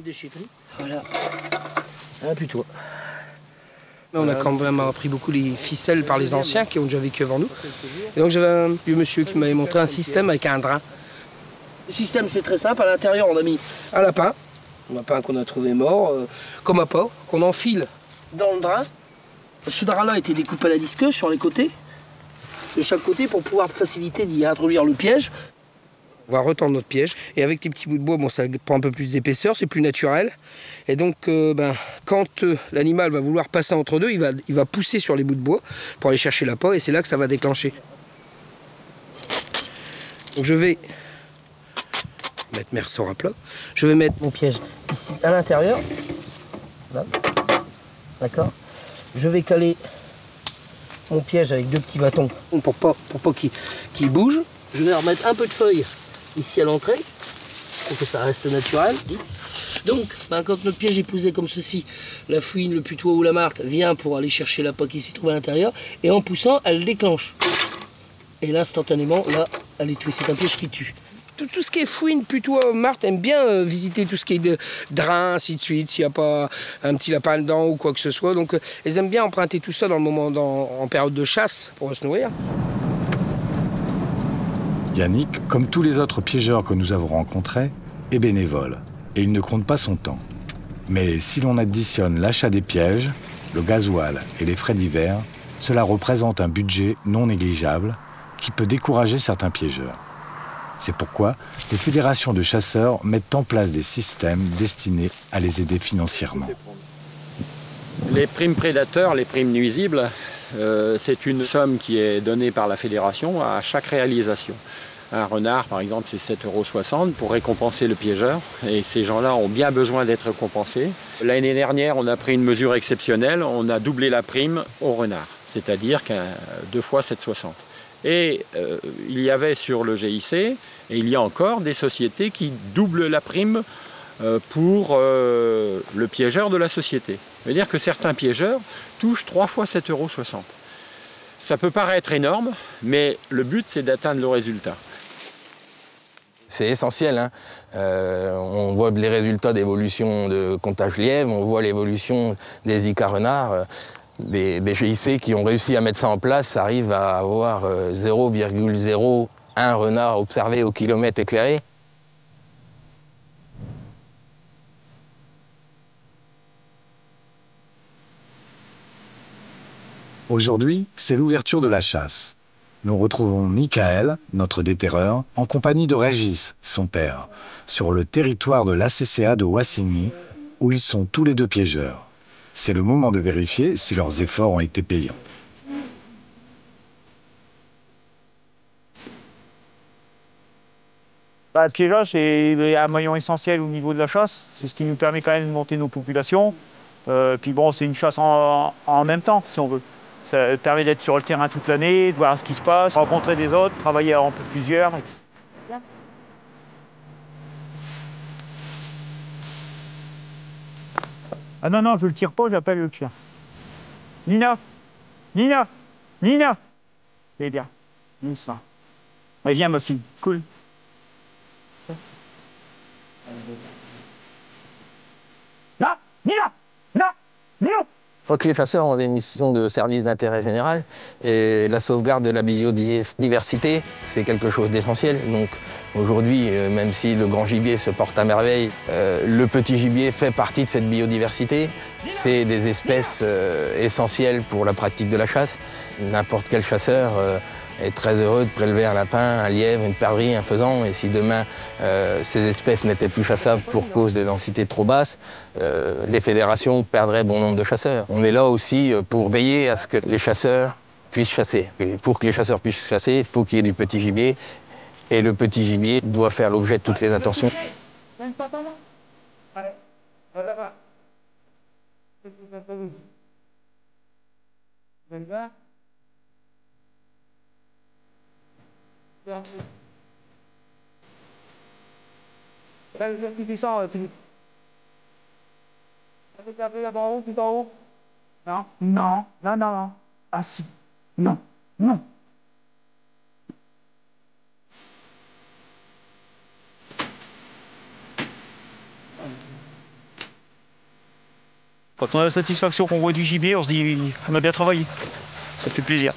Voilà. Un putois. On a quand même appris beaucoup les ficelles par les anciens qui ont déjà vécu avant nous. Et donc j'avais un vieux monsieur qui m'avait montré un système avec un drain. Le système, c'est très simple. À l'intérieur, on a mis un lapin qu'on a trouvé mort, comme appât, qu'on enfile dans le drain. Ce drap-là était découpé à la disqueuse sur les côtés, de chaque côté, pour pouvoir faciliter d'y introduire le piège. On va retendre notre piège. Et avec les petits bouts de bois, bon, ça prend un peu plus d'épaisseur, c'est plus naturel. Et donc, quand l'animal va vouloir passer entre deux, il va pousser sur les bouts de bois pour aller chercher l'appât. Et c'est là que ça va déclencher. Donc je vais mettre mes ressorts à plat. Je vais mettre mon piège ici à l'intérieur. Là. D'accord. Je vais caler mon piège avec 2 petits bâtons pour pas qu'il bouge. Je vais remettre un peu de feuilles ici à l'entrée pour que ça reste naturel. Donc, quand notre piège est posé comme ceci, la fouine, le putois ou la martre vient pour aller chercher l'appât qui s'y trouve à l'intérieur et en poussant, elle déclenche. Et là, instantanément, là, elle est tuée. C'est un piège qui tue. Tout ce qui est fouine, putois, martre aime bien visiter tout ce qui est de drain, ainsi de suite, s'il n'y a pas un petit lapin dedans ou quoi que ce soit. Donc, elles aiment bien emprunter tout ça en période de chasse pour se nourrir. Yannick, comme tous les autres piégeurs que nous avons rencontrés, est bénévole et il ne compte pas son temps. Mais si l'on additionne l'achat des pièges, le gasoil et les frais divers, cela représente un budget non négligeable qui peut décourager certains piégeurs. C'est pourquoi les fédérations de chasseurs mettent en place des systèmes destinés à les aider financièrement. Les primes prédateurs, les primes nuisibles, c'est une somme qui est donnée par la fédération à chaque réalisation. Un renard, par exemple, c'est 7,60 € pour récompenser le piégeur. Et ces gens-là ont bien besoin d'être récompensés. L'année dernière, on a pris une mesure exceptionnelle. On a doublé la prime au renard, c'est-à-dire 2 fois 7,60 €. Et il y avait sur le GIC, et il y a encore des sociétés qui doublent la prime pour le piégeur de la société. C'est-à-dire que certains piégeurs touchent 3 fois 7,60 €. Ça peut paraître énorme, mais le but, c'est d'atteindre le résultat. C'est essentiel, hein. On voit les résultats d'évolution de comptage lièvre, on voit l'évolution des ICA renards. Des GIC qui ont réussi à mettre ça en place arrivent à avoir 0,01 renard observé au kilomètre éclairé. Aujourd'hui, c'est l'ouverture de la chasse. Nous retrouvons Michael, notre déterreur, en compagnie de Régis, son père, sur le territoire de l'ACCA de Wassigny, où ils sont tous les deux piégeurs. C'est le moment de vérifier si leurs efforts ont été payants. Le piégeage est un maillon essentiel au niveau de la chasse. C'est ce qui nous permet quand même de monter nos populations. Puis bon, c'est une chasse en même temps, si on veut. Ça permet d'être sur le terrain toute l'année, de voir ce qui se passe, rencontrer des autres, travailler en plusieurs. Ah non, non, je le tire pas, j'appelle le chien. Nina! Nina! Nina! C'est bien. Ça. Mais viens, ma fille. Cool. Là! Nina! Là! Nina! Je crois que les chasseurs ont des missions de service d'intérêt général et la sauvegarde de la biodiversité, c'est quelque chose d'essentiel. Donc aujourd'hui, même si le grand gibier se porte à merveille, le petit gibier fait partie de cette biodiversité. C'est des espèces essentielles pour la pratique de la chasse. N'importe quel chasseur est très heureux de prélever un lapin, un lièvre, une perdrix, un faisan. Et si demain, ces espèces n'étaient plus chassables pour cause de densité trop basse, les fédérations perdraient bon nombre de chasseurs. On est là aussi pour veiller à ce que les chasseurs puissent chasser. Et pour que les chasseurs puissent chasser, il faut qu'il y ait du petit gibier. Et le petit gibier doit faire l'objet de toutes les attentions. Non, non, non, non. Ah si. Non, non. Quand on a la satisfaction qu'on voit du gibier, on se dit on a bien travaillé. Ça fait plaisir.